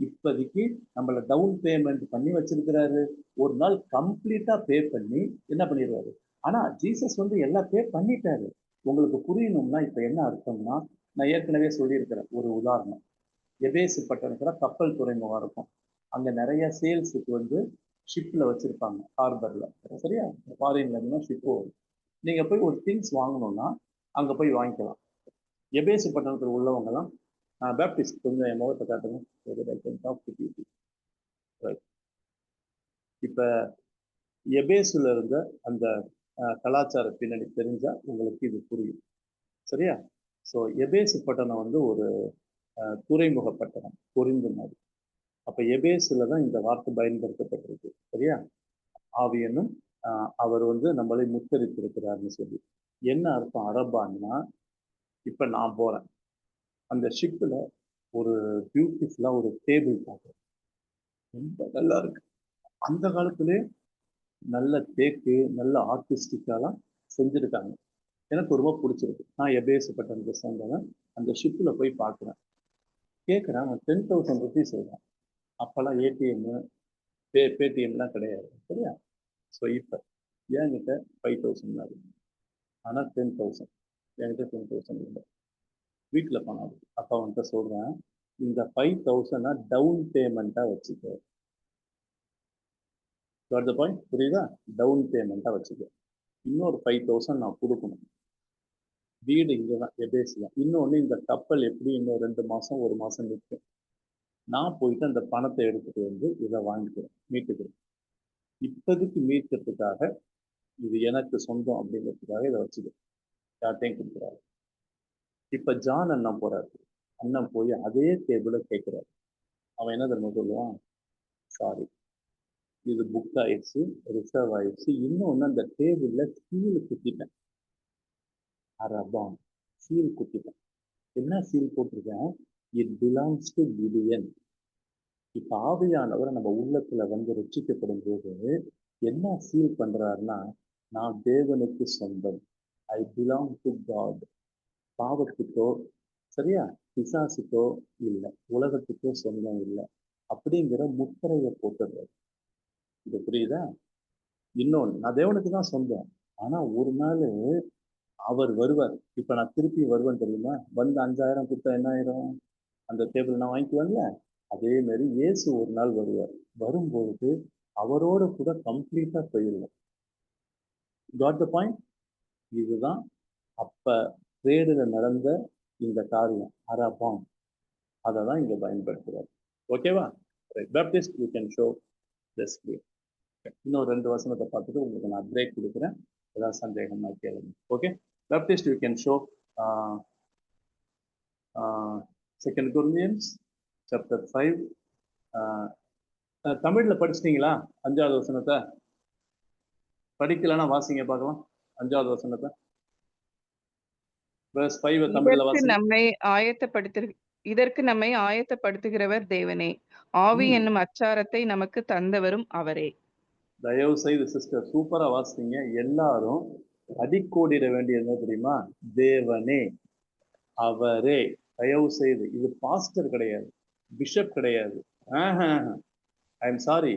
இப்போதைக்கு நம்மள டவுன் பேமெண்ட் பண்ணி வச்சிருக்கிறாரு, ஒரு நாள் கம்ப்ளீட்டா பே பண்ணி என்ன பண்ணிடுவாரு. ஆனா ஜீசஸ் எல்லாம் பே பண்ணிட்டாரு. உங்களுக்கு புரியணும்னா இப்ப என்ன அர்த்தம்னா, நான் ஏற்கனவே சொல்லியிருக்கிறேன் ஒரு உதாரணம். எபேசு பட்டணத்துல கப்பல் துறைமுகம் இருக்கும். அங்க நிறைய சேல்ஸுக்கு ஷிப்ல வச்சிருப்பாங்க, ஹார்பர்ல. சரியா? ஃபாரின்ல இருந்தா ஷிப் வரும். நீங்க போய் ஒரு திங்ஸ் வாங்கணும்னா அங்க போய் வாங்கிக்கலாம். எபேசு பட்டணத்தில் உள்ளவங்கலாம் பேப்டிஸ்ட், கொஞ்சம் என் முகத்தை காட்டுங்க. இப்ப எபேசுல இருந்த அந்த கலாச்சார பின்னணி தெரிஞ்சா உங்களுக்கு இது புரியும். சரியா? ஸோ எபேசு பட்டணம் ஒரு துறைமுக பட்டணம், பொரிந்து மாதிரி. அப்ப எபேசுல தான் இந்த வார்த்தை பயன்படுத்தப்பட்டிருக்கு. சரியா? ஆவியனும் அவர் நம்மளை முத்தரித்திருக்கிறார்னு சொல்லி. என்ன அர்த்தம் அரபான்னா, இப்ப நான் போறேன், அந்த ஷிப்ல ஒரு பியூட்டிஃபுல்லா ஒரு டேபிள் பார்க்குறேன், ரொம்ப நல்லா இருக்கு. அந்த காலத்திலே நல்ல தேக்கு, நல்ல ஆர்டிஸ்டிக்காலாம் செஞ்சுருக்காங்க. எனக்கு ரொம்ப பிடிச்சிருக்கு. நான் எபேசு பட்டணத்தை சேர்ந்தவன். அந்த ஷிப்ல போய் பார்க்குறேன், கேட்குறேன். 10,000 ருபீஸ் சொல்கிறேன். அப்போல்லாம் ஏடிஎம், பேடிஎம்லாம் கிடையாது. சரியா? ஸோ இப்போ என்கிட்ட 5,000 தான் இருக்கு. ஆனால் 10,000 என்கிட்ட 10,000 இல்லை. வீட்டில் பணம் இருக்கு. அப்பா சொல்கிறேன், இந்த 5,000 டவுன் பேமெண்ட்டாக வச்சுக்க. த பாயிண்ட் புரியுதா? டவுன் பேமெண்ட்டாக வச்சுக்க. இன்னொரு 5,000 நான் கொடுக்கணும். வீடு இங்கே தான், எபேசு தான். இன்னொன்று, இந்த கப்பல் எப்படி இன்னும் 2 மாதம் 1 மாதம் நிற்கும். நான் போயிட்டு அந்த பணத்தை எடுத்துட்டு இதை வாங்கிக்கிறேன், மீட்டுக்கிறேன். இப்போதைக்கு மீட்கிறதுக்காக, இது எனக்கு சொந்தம் அப்படிங்கிறதுக்காக இதை வச்சுக்கிறேன். யார்ட்டையும் கொடுக்குறாரு. இப்போ ஜான் அண்ணன் போறாரு. அண்ணன் போய் அதே டேபிளை கேட்குறாரு. அவன் என்ன தெரியுமா சொல்லுவான்? சாரி, இது புக் ஆயிடுச்சு, ரிசர்வ் ஆயிடுச்சு. இன்னொன்று, அந்த டேபிளில் சீல் குத்திட்டேன். அரபான், சீல் குத்திட்டேன். என்ன சீல் போட்டிருக்கேன்? It belongs to Gideon. இப்ப ஆவியானவர் நம்ம உள்ளத்துல ரட்சிக்கப்படும் போது என்ன சீல் பண்றாருன்னா, நான் தேவனுக்கு சொந்தம், ஐ பிலாங் டு காட். பாவத்துக்கோ, சரியா, பிசாசுக்கோ இல்லை, உலகத்துக்கோ சொந்தம் இல்லை. அப்படிங்கிற முத்திரையை போட்டுடுறாரு. இது புரியுதா? இன்னொன்னு, நான் தேவனுக்கு தான் சொந்தம், ஆனா ஒரு நாள் அவர் வருவார். இப்ப நான் திருப்பி வருவேன் தெரியுமா? வந்து 5000 கொடுத்தா என்ன ஆயிரும்? அந்த டேபிள் நான் வாங்கிக்குவேன்ல. அதே மாதிரி இயேசு ஒரு நாள் வருவார். வரும்பொழுது அவரோட கூட கம்ப்ளீட்டா போயிடுவோம். Got the point? இதுதான் அப்ப ட்ரேடுல நடந்த இந்த காரியம் அரபாம். அதை தான் இங்க பயன்படுத்துறாரு. ஓகேவா? Baptist you can show this clear. இன்னும் 2 வசனத்தை பார்த்துட்டு உங்களுக்கு நான் பிரேக் கொடுக்குறேன். ஏதாவது சந்தேகம்னா கேளுங்க. Okay, Baptist you can show 2 Corinthians chapter 5. தமிழ்ல படிச்சிட்டீங்களா 5வது வசனத்தை? படிக்கலன்னா வாசிங்க பார்க்கலாம் 5வது வசனத்தை. verse 5 தமிழ்ல வாசிங்க. இதற்கு நம்மை ஆயத்தப்படுத்துகிறவர் தேவனே, ஆவி என்னும் அச்சாரத்தை நமக்கு தந்தவரும் அவரே. தயவு செய்து சிஸ்டர் சூப்பரா வாசிங்க. எல்லாரும் அடிக்கோடிட வேண்டியது என்ன தெரியுமா? தேவனே, அவரே. தயவு செய்து, இது பாஸ்டர் கிடையாது, பிஷப் கிடையாது. ஐ எம் சாரி,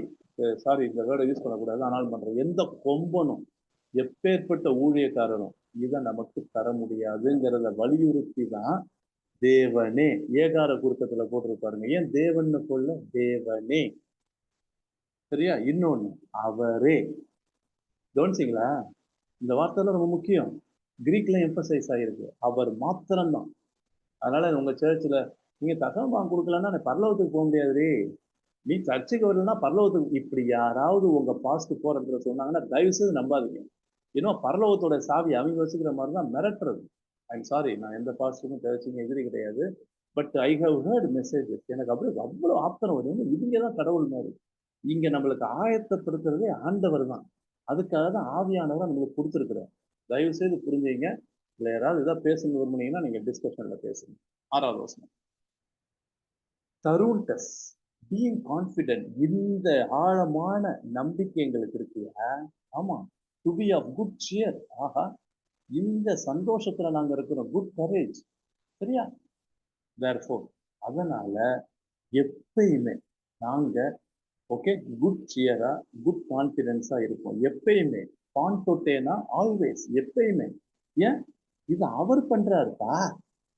இந்த வேர்டை யூஸ் பண்ணக்கூடாது, ஆனால் பண்றேன். எந்த கொம்பனும் எப்பேற்பட்ட ஊழியக்காரரும் இதை நமக்கு தர முடியாதுங்கிறத வலியுறுத்தி தான் தேவனே ஏகார குறுக்கத்துல போட்டிருப்பாருங்க. ஏன் தேவன்னு சொல்ல? தேவனே. சரியா? இன்னொன்னு, அவரே. கவனிச்சிங்களா? இந்த வார்த்தை ரொம்ப முக்கியம். கிரீக்ல எம்பசைஸ் ஆயிருக்கு. அவர் மாத்திரம்தான். அதனால உங்க சர்ச்சில் நீங்க தகவல் கொடுக்கலன்னா பரலோகத்துக்கு போக முடியாது. நீ சர்ச்சுக்கு வரலன்னா பரலோகத்துக்கு, இப்படி யாராவது உங்க பாஸ்ட் போறதுல சொன்னாங்கன்னா தயவு செய்து நம்பாதீங்க. ஏன்னா பரலோகத்தோட சாவி அவங்க வச்சுக்கிற மாதிரி தான் மிரட்டுறது. ஐம் சாரி, நான் எந்த பாஸ்ட்டுக்கும் சர்ச்சுக்கும் எதிரி கிடையாது. But I have heard messages. எனக்கு அப்படியே அவ்வளோ ஆத்திரம் வருது. இவங்க தான் கடவுள் மாதிரி. இங்க நம்மளுக்கு ஆயத்தப்படுத்துறதே ஆண்டவர் தான். அதுக்காக தான் ஆவியானவர் நம்மளுக்கு கொடுத்துருக்குறார். தயவு செய்து புரிஞ்சுங்க. இல்லை யாராவது இதாக பேசணும் விரும்புனீங்கன்னா நீங்க டிஸ்கஷன்ல பேசுங்க. 6வது வசனம். தருண்டஸ் பீயிங் கான்ஃபிடென்ட். இந்த ஆழமான நம்பிக்கை எங்களுக்கு இருக்கு. ஆமா, to be of good cheer. ஆஹா, இந்த சந்தோஷத்துல நாங்க இருக்கிறோம். Good courage. சரியா? தேர்ஃபோர், அதனால எப்பயுமே நாங்க ஓகே குட் சியரா, குட் கான்ஃபிடென்ஸா இருப்போம் எப்பயுமே. பான்டோட்டேனா ஆல்வேஸ், எப்பயுமே. ஏன்? இது அவர் பண்றாருப்பா,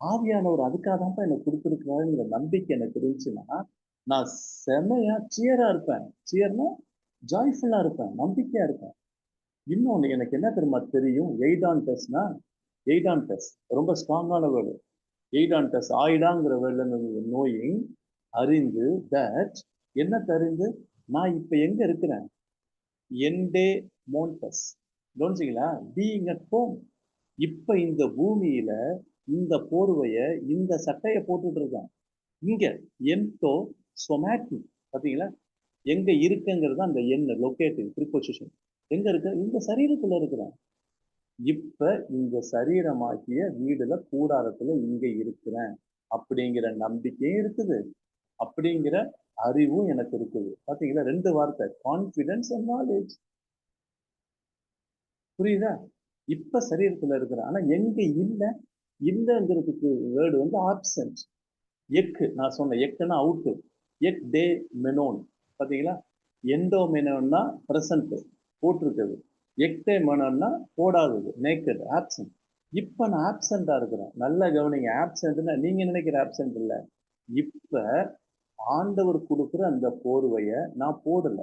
ஆவியானவர் அதுக்காக தான்ப்பா எனக்கு கொடுத்துருக்காருங்கிற நம்பிக்கை எனக்கு இருந்துச்சுன்னா நான் செமையா சியரா இருப்பேன். சியர்னா ஜாய்ஃபுல்லா இருப்பேன், நம்பிக்கையா இருப்பேன். இன்னொன்னு எனக்கு என்ன தெரியுமா தெரியும்? எய்டான்டஸ்னா, எய்டான்டஸ் ரொம்ப ஸ்ட்ராங்கான வேர்டு. எய்டான்டஸ் ஆயிடாங்கிற வேர்டுல நோயிங், அறிந்து, தட் என்ன தெரிந்து, நான் இப்ப எங்க இருக்கிறேன்? என்டே மோன்டஸ். கவனிச்சிங்களா? Being at home. இப்ப இந்த பூமியில இந்த போர்வைய, இந்த சட்டையை போட்டுட்டு இருக்கான். இங்க என்டோ சொமேட்டி. பாத்தீங்களா? எங்க இருக்குங்கிறது அந்த எண்ண லொகேட்டிவ் ப்ரிபோசிஷன். எங்க இருக்கு? இந்த சரீரத்துல இருக்கிறேன். இப்ப இந்த சரீரமாக்கிய வீடுல கூடாரத்துல இங்க இருக்கிறேன் அப்படிங்கிற நம்பிக்கையும் இருக்குது, அப்படிங்கிற அறிவும் எனக்கு இருக்குது. பாத்தீங்களா? 2 வார்த்தை, கான்பிடன்ஸ் அண்ட் நாலேஜ். புரியுதா? இப்ப சரீரத்துல இருக்கிறேன், ஆனா எங்க இல்லைங்கிறதுக்கு வேர்டு வந்து ஆப்சன்ட். எக்கு, நான் சொன்னேன் எக்குன்னா அவுட்டு. எக் டே மெனோன். பாத்தீங்களா? எண்டோ மெனோன்னா பிரசன்ட் போட்டிருக்குது, எக்டே மெனோன்னா போடாதது, நேக்கட், ஆப்சன்ட். இப்ப நான் ஆப்சண்டா இருக்கிறேன். நல்லா கவனிங்க. ஆப்சண்ட்னா நீங்க நினைக்கிற ஆப்சண்ட் இல்ல. இப்ப ஆண்டவர் கொடுக்குற அந்த போர்வைய நான் போடல.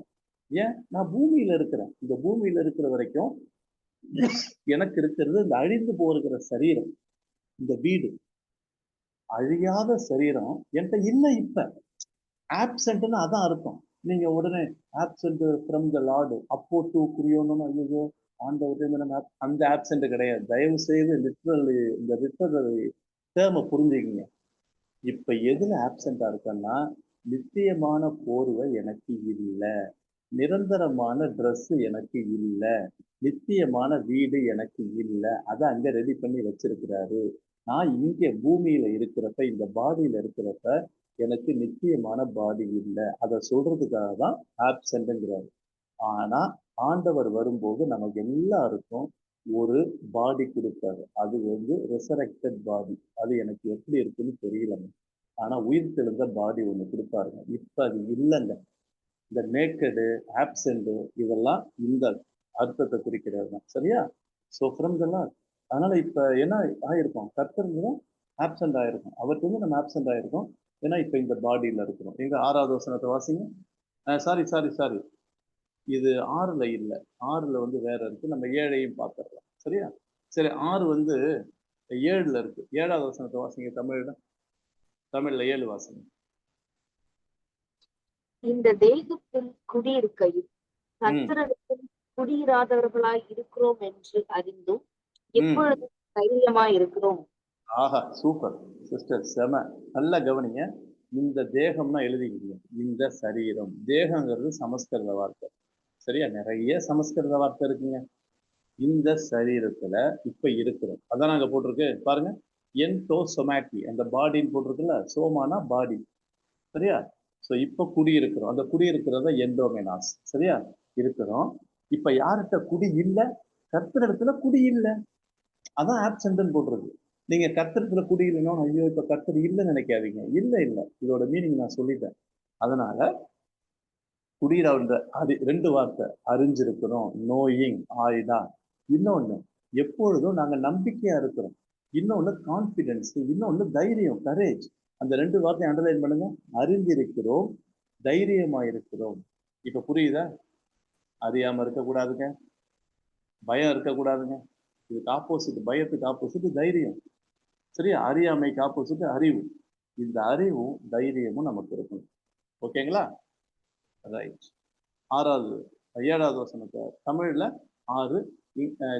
ஏன்? நான் பூமியில இருக்கிறேன். இந்த பூமியில இருக்கிற வரைக்கும் எனக்கு இருக்கிறது இந்த அழிந்து போகிற சரீரம், இந்த வீடு, அழியாத சரீரம் என்கிட்ட இல்லை. இப்ப ஆப்சென்ட்னு அதான் அர்த்தம். நீங்க உடனே ஆப்சென்ட் ஃப்ரம் த லார்டு அப்போ டூ குறியோன்னு ஐயோ ஆண்டவர் அந்த ஆப்சென்ட் கிடையாது. தயவு செய்து லிட்ரலி இந்த லிட்ரலி டேர்மை புரிஞ்சுக்கிங்க. இப்ப எதுல ஆப்சென்டா இருக்கன்னா, நித்தியமான போர்வை எனக்கு இல்லை, நிரந்தரமான ட்ரெஸ் எனக்கு இல்லை, நித்தியமான வீடு எனக்கு இல்லை. அதை அங்க ரெடி பண்ணி வச்சிருக்கிறாரு. நான் இங்க பூமியில இருக்கிறப்ப, இந்த பாடியில இருக்கிறப்ப எனக்கு நித்தியமான பாடி இல்லை. அதை சொல்றதுக்காக தான் ஆப்சென்ட்ங்கிறாரு. ஆனா ஆண்டவர் வரும்போது நமக்கு எல்லாருக்கும் ஒரு பாடி கொடுப்பாரு. அது வந்து ரெசரக்டட் பாடி. அது எனக்கு எப்படி இருக்குன்னு தெரியல. ஆனா உயிர் தெழுந்த பாடி ஒண்ணு கொடுப்பாருங்க. இப்ப அது இல்லைங்க. இந்த நேக்கடு, ஆப்சென்ட் இதெல்லாம் இந்த அர்த்தத்தை குறிக்கிறது தான். சரியா? So from the Lord. அதனால இப்ப என்ன ஆயிருக்கும்? கர்த்தர் தான் ஆப்சென்ட் ஆயிருக்கும். அவர்கிட்ட நம்ம ஆப்சென்ட் ஆயிருக்கோம். ஏன்னா இப்ப இந்த பாடியில இருக்கிறோம். எங்க 6வது வசனத்தை வாசிங்க. சாரி. இது 6ல இல்ல. 6ல வந்து வேற இருக்கு. நம்ம 7ஐயும் பார்த்துடலாம். சரியா? சரி, 6 வந்து 7ல இருக்கு. 7வது வசனத்தை வாசிங்க தமிழ்ல. தமிழ்ல 7 வாசிங்க. இந்த தேகத்தில் குடியிருக்கையில் கர்த்தரிடத்தில் குடியிராதவர்களாய் இருக்கிறோம் என்று அறிந்தும் எப்பொழுதும் தைரியமாய் இருக்கிறோம். ஆஹா, சூப்பர் சிஸ்டர், செம. நல்லா கவனிங்க. இந்த தேகம்னா எழுதிக்கிறீங்க. இந்த சரீரம். தேகங்கிறது சமஸ்கிருத வார்த்தை. சரியா? நிறைய சமஸ்கிருத வார்த்தை இருக்குங்க. இந்த சரீரத்துல இப்ப இருக்கிறோம். அதான் நாங்க போட்டிருக்கு பாருங்க. என்டோ சொமாட்டி, அந்த பாடின்னு போட்டிருக்குல்ல. சோமானா பாடி. சரியா? ஸோ இப்ப குடியிருக்கிறோம். அந்த குடியிருக்கிறத எண்டோமெனாஸ். சரியா? இருக்கிறோம். இப்ப யார்கிட்ட குடி இல்லை? கர்த்தரிடத்துல குடி இல்லை. அதான் ஆப்சென்ட்னு போட்டிருக்கு. நீங்க கர்த்தரிடத்துல குடி இல்லைன்னா ஐயோ இப்ப கர்த்தர் இல்லைன்னு நினைக்காதீங்க. இல்லை. இதோட மீனிங் நான் சொல்லிட்டேன். அதனால குடியிற அது 2 வார்த்தை. அறிஞ்சிருக்கிறோம், நோயிங், ஆயுதா. இன்னொன்னு எப்பொழுதும் நாங்க நம்பிக்கையா இருக்கிறோம். இன்னொன்னு கான்பிடன்ஸ், இன்னொன்னு தைரியம், கரேஜ். அந்த 2 வார்த்தையை அண்டர்லைன் பண்ணுங்க. அறிந்திருக்கிறோம், தைரியமா இருக்கிறோம். இப்ப புரியுதா? அறியாம இருக்கக்கூடாதுங்க, பயம் இருக்கக்கூடாதுங்க. இதுக்கு ஆப்போசிட், பயத்துக்கு ஆப்போசிட் தைரியம். சரியா? அறியாமைக்கு ஆப்போசிட் அறிவு. இந்த அறிவும் தைரியமும் நமக்கு இருக்கணும். ஓகேங்களா? ரைட். 7வது வசனத்தை தமிழ்ல 6,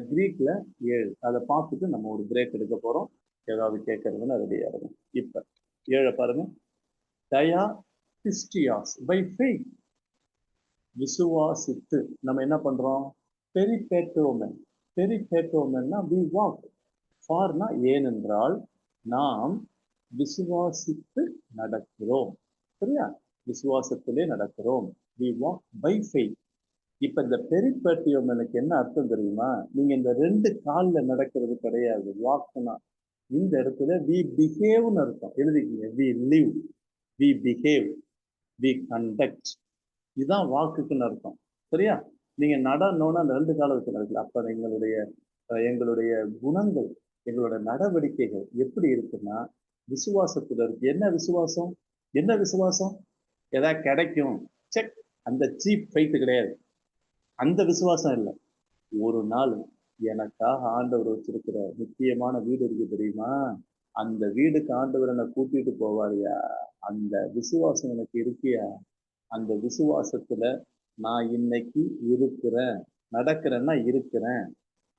கிரீக்ல 7. அதை பார்த்துட்டு நம்ம ஒரு பிரேக் எடுக்க போறோம். ஏதாவது கேட்கறதுன்னு ரெடியா இருக்கும். இப்ப 7 பாருங்க. தயா பிஸ்டியாஸ் பை ஃபெய்த், விசுவாசித்து நம்ம என்ன பண்றோம்? பெரிபேட்டோமென்னா வி வாக். ஃபார்னா ஏனென்றால் நாம் விசுவாசித்து நடக்கிறோம். சரியா? விசுவாசத்திலே நடக்கிறோம். We walk by faith. இப்ப இந்த பெரிபேட்டியோமெனுக்கு என்ன அர்த்தம் தெரியுமா? நீங்க இந்த 2 கால்ல நடக்கிறது கிடையாது. வாக்னா இந்த இடத்துல வி பிஹேவ்னு அர்த்தம். எழுதிக்கீங்க. We live, we behave, we conduct. இதுதான் வாக்குக்குன்னு அர்த்தம். சரியா? நீங்க நடனோன்னா அந்த 2 காலத்துக்கு நடக்கல. அப்ப எங்களுடைய குணங்கள், எங்களுடைய நடவடிக்கைகள் எப்படி இருக்குன்னா விசுவாசத்துல இருக்கு. என்ன விசுவாசம்? ஏதாவது கிடைக்கும், செக். அந்த சீப் ஃபெய்த் கிடையாது. அந்த விசுவாசம் இல்லை. ஒரு நாள் எனக்காக ஆண்டவர் வச்சிருக்கிற நிச்சயமான வீடு இருக்கு தெரியுமா? அந்த வீடுக்கு ஆண்டவர் என்னை கூட்டிட்டு போவாரியா? அந்த விசுவாசம் எனக்கு இருக்கியா? அந்த விசுவாசத்துல நான் இன்னைக்கு இருக்கிறேன், நடக்கிறேன்னா இருக்கிறேன்.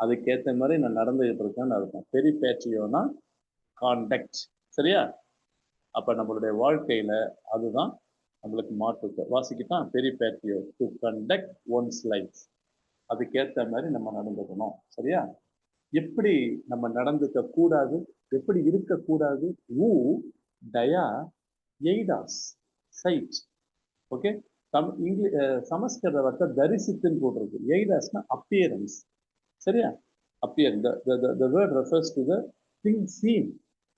அதுக்கேற்ற மாதிரி நான் நடந்துகிட்டு இருக்கேன்னு அர்த்தம். பெரிபேட்ரியோனா கான்டக்ட். சரியா? அப்ப நம்மளுடைய வாழ்க்கையில அதுதான் நம்மளுக்கு மாற்று. வாசிக்கிட்டான். பெரிபேட்ரியோ, டு கண்டக்ட் ஒன்ஸ் லைஃப். அதுக்கேற்ற மாதிரி நம்ம நடந்துக்கணும். சரியா? எப்படி நம்ம நடந்துக்க கூடாது, எப்படி இருக்கக்கூடாது? ஊ டயா எய்டாஸ் சைட். ஓகே. சமஸ்கிருத வார்த்தை தரிசித்துன்னு போட்டிருக்கு. எய்டாஸ்னா அப்பியரன்ஸ். சரியா? Appear. the word refers to the thing seen.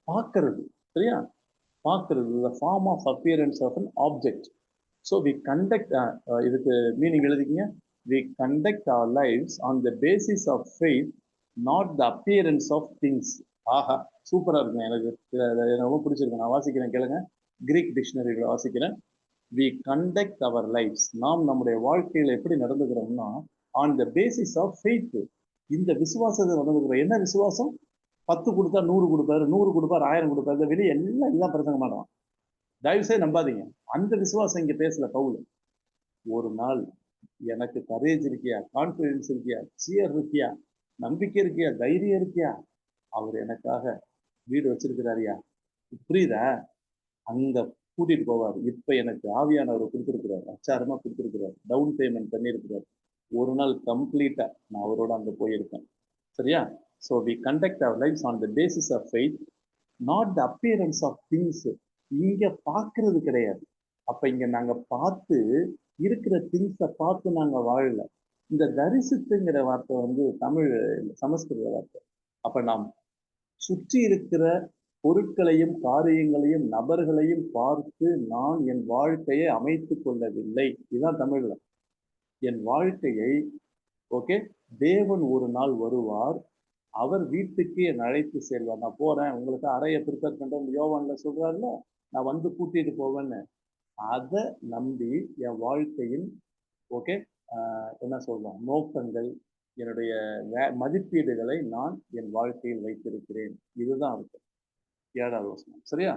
பார்க்கிறது. சரியா? பார்க்கிறது. the form of appearance of an object. So we conduct, இதுக்கு meaning எழுதிக்கிங்க. We conduct our lives on the basis of faith, not the appearance of things. ஆஹா, சூப்பரா இருக்குங்க. எனக்கு ரொம்ப பிடிச்சிருக்கு. நான் வாசிக்கிறேன், கேளுங்க. கிரீக் டிக்ஷனரியில வாசிக்கிறேன். We conduct our lives. நாம் நம்முடைய வாழ்க்கையில எப்படி நடந்துக்கிறோம்னா on the basis of faith. இந்த விசுவாசத்தை நடந்துக்கிறோம். என்ன விசுவாசம்? 10 கொடுத்தா 100 கொடுப்பாரு, 100 கொடுப்பாரு, 1000 கொடுப்பாரு. வெளியே எல்லாம் இதான் பிரசங்கம் பண்ணுவான். தயவுசெய்து நம்பாதீங்க. அந்த விசுவாசம் இங்க பேசல பவுல். ஒரு நாள் எனக்கு கரேஜ் இருக்கியா, கான்பிடன்ஸ் இருக்கியா, சியர் இருக்கியா, நம்பிக்கை இருக்கியா, தைரியம் இருக்கியா, அவர் எனக்காக வீடு வச்சிருக்கிறாரியா? புரியுதா? அங்க கூட்டிட்டு போவார். இப்ப எனக்கு ஆவியானவர் கொடுத்திருக்கிறார், அச்சாரமா கொடுத்திருக்கிறார், டவுன் பேமெண்ட் பண்ணியிருக்கிறார். ஒரு நாள் கம்ப்ளீட்டா நான் அவரோட அங்க போயிருக்கேன். சரியா? So we conduct our lives on the basis of faith, not the appearance of things. இங்க பார்க்கறது கிடையாது. அப்ப இங்க நாங்க பார்த்து இருக்கிற திங்ஸை பார்த்து நாங்க வாழல. இந்த தரிசித்துங்கிற வார்த்தை வந்து தமிழ் சமஸ்கிருத வார்த்தை. அப்ப நாம் சுற்றி இருக்கிற பொருட்களையும் காரியங்களையும் நபர்களையும் பார்த்து நான் என் வாழ்க்கையை அமைத்துக் கொள்ளவில்லை. இதுதான் தமிழ்ல. என் வாழ்க்கையை ஓகே, தேவன் ஒரு நாள் வருவார், அவர் வீட்டுக்கு என்னை அழைத்து செல்வார். நான் போறேன், உங்களுக்கு அறையை ப்ரிப்பேர் பண்றேன், யோவான்ல சொல்றாருல, நான் வந்து கூட்டிட்டு போவேன்னு. அதை நம்பி என் வாழ்க்கையின் ஓகே என்ன சொல்றோம் நோக்கங்கள், என்னுடைய மதிப்பீடுகளை நான் என் வாழ்க்கையில் வைத்திருக்கிறேன். இதுதான் இருக்கு 7வது வசனம். சரியா?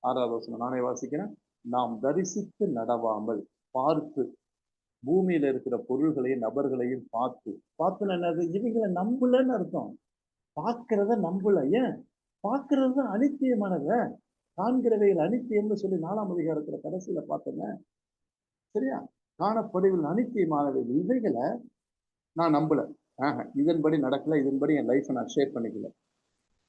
6வது வசனம் நானே வாசிக்கிறேன். நாம் தரிசித்து நடவாமல் பார்த்து, பூமியில இருக்கிற பொருள்களையும் நபர்களையும் பார்த்துன்னு என்னது, இவங்களை நம்பலன்னு அர்த்தம். பார்க்கிறத நம்பல. ஏன்? பார்க்கறது அனித்தியமானத, காண்கிறவைகள் அனித்தியம்னு சொல்லி 4ஆம் அதிகாரத்துல கடைசியில பார்த்தேங்க. சரியா? காணப்படுவில் அனித்தியமானவைகள், இவைகளை நான் நம்பல. இதன்படி நடக்கல, இதன்படி என் லைஃப்பை நான் ஷேப் பண்ணிக்கல.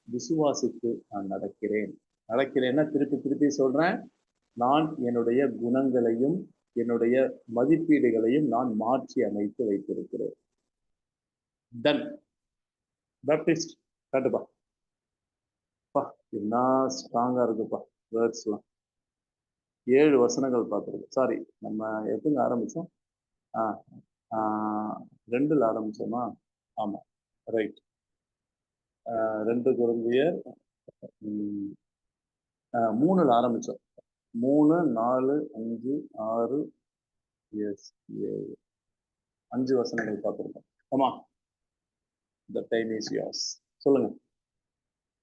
விசுவாசித்து நான் நடக்கிறேன்னா திருப்பி திருப்பி சொல்றேன், நான் என்னுடைய குணங்களையும் என்னுடைய மதிப்பீடுகளையும் நான் மாற்றி அமைத்து வைத்திருக்கிறேன். டன். பேப்டிஸ்ட் காட்டுப்பா. என்ன ஸ்ட்ராங்கா இருக்குப்பா வேர்ட்ஸ்லாம். 7 வசனங்கள் பார்த்துருக்கு. சாரி, நம்ம எதுங்க ஆரம்பிச்சோம்? 2ல் ஆரம்பிச்சோமா? ஆமா, ரைட். 2 கொரிந்தியர் 3ல் ஆரம்பிச்சோம். 3, 4, 5, 6, 7, 5 வசனங்கள் பார்த்துருக்கோம். ஆமா, the time is yours. சொல்லுங்க,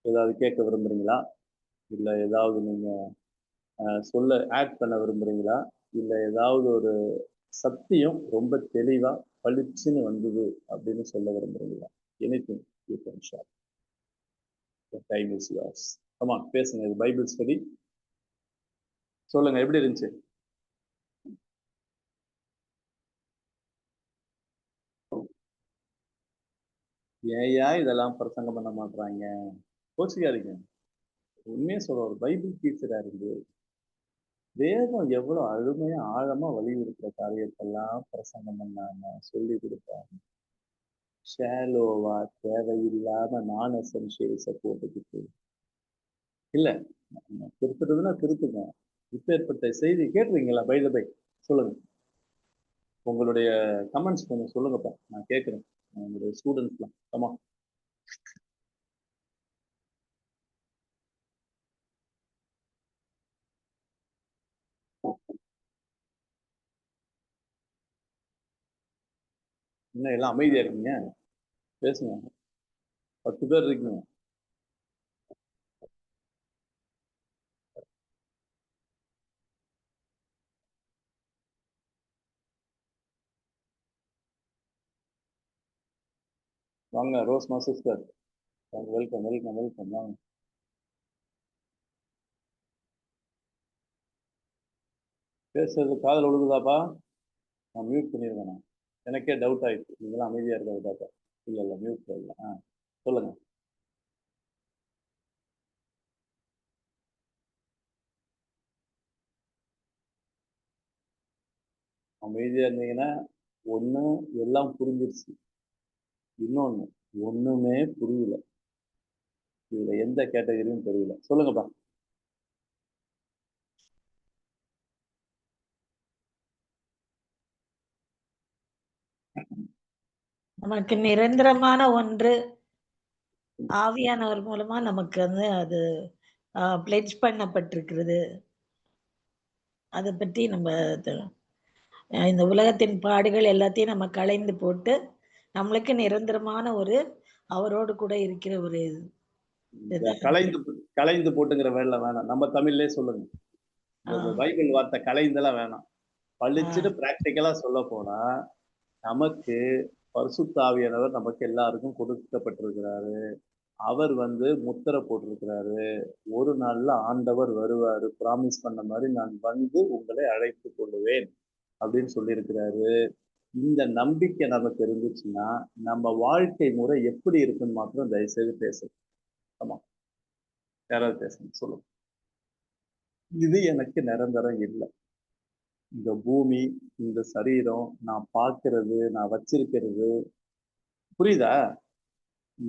ஏதாவது கேட்க விரும்புறீங்களா? இல்லை ஏதாவது நீங்க சொல்ல ஆட் பண்ண விரும்புறீங்களா? இல்லை ஏதாவது ஒரு சத்தியம் ரொம்ப தெளிவா பளிச்சுன்னு வந்தது அப்படின்னு சொல்ல விரும்புறீங்களா? Anything you can share. the time is yours. Come on, பேசுங்க. இது பைபிள் ஸ்டடி. சொல்லுங்க, எப்படி இருந்துச்சு? ஏயா இதெல்லாம் பிரசங்கம் பண்ண மாட்டாங்க? கோச்சிக்காதீங்க, உண்மையா சொல்ற. ஒரு பைபிள் டீச்சரா இருந்து வேதம் எவ்வளவு அழுமையா ஆழமா வலியுறுத்துற காரியத்தெல்லாம் பிரசங்கம் பண்ணாம சொல்லி கொடுப்பாங்க. ஷேலோவா தேவையில்லாம நான் எசென்ஷியல்ஸை போட்டுக்கிட்டு இல்ல, திருத்துறதுன்னா திருத்துங்க. இப்பேற்பட்ட செய்தி கேட்டுறீங்களா? பை த பை சொல்லுங்க, உங்களுடைய கமெண்ட்ஸ் கொஞ்சம் சொல்லுங்கப்பா, நான் கேட்குறேன். உங்களுடைய ஸ்டூடெண்ட்ஸ்லாம் ஆமா. என்ன எல்லாம் அமைதியா இருக்கீங்க? பேசுங்க, 10 பேர் இருக்கீங்க. வாங்க Rosmah sister, welcome welcome welcome. வாங்க, பேசுறது காதல் ஒழுகுதாப்பா? நான் மியூட் பண்ணிருக்கேன். நான் எனக்கே டவுட் ஆயிடுச்சு, இதெல்லாம் அமைதியா இருக்காது பார்த்தா. இல்ல மியூட் இல்லை. சொல்லுங்க. அமைதியா இருந்தீங்கன்னா ஒண்ணு எல்லாம் புரிஞ்சிருச்சு, இன்னொன்னு ஒண்ணுமே புரியல. இதுல எந்த கேட்டகரியும் தெரியல. சொல்லுங்கப்பா. நமக்கு நிரந்தரமான ஒன்று ஆவியானவர் மூலமா நமக்கு அது பிளெட்ஜ் பண்ணப்பட்டிருக்கிறது. அதை பற்றி நம்ம இந்த உலகத்தின் பாடுகள் எல்லாத்தையும் நம்ம களைந்து போட்டு நம்மளுக்கு நிரந்தரமான ஒரு அவரோடு கூட இருக்கிற ஒரு கலைந்து போட்டுங்கிற வேலை வேணாம், நம்ம தமிழ்லயே சொல்லுங்க. பைபிள் வார்த்தை கலைந்தெல்லாம் வேணாம். பழிச்சுட்டு பிராக்டிக்கலா சொல்ல போனா, நமக்கு பரிசுத்த ஆவியானவர் நமக்கு எல்லாருக்கும் கொடுக்கப்பட்டிருக்கிறாரு. அவர் முத்திரை போட்டிருக்கிறாரு. ஒரு நாள்ல ஆண்டவர் வருவாரு, பிராமிஸ் பண்ண மாதிரி நான் வந்து உங்களை அழைத்து கொள்ளுவேன் அப்படின்னு சொல்லியிருக்கிறாரு. இந்த நம்பிக்கை நமக்கு இருந்துச்சுன்னா நம்ம வாழ்க்கை முறை எப்படி இருக்குன்னு மாத்திரம் தயவுசெய்து பேசுங்க. ஆமா, யாராவது பேசுங்க, சொல்லுங்க. இது எனக்கு நிரந்தரம் இல்லை. இந்த பூமி, இந்த சரீரம், நான் பார்க்கிறது, நான் வச்சிருக்கிறது, புரியுதா?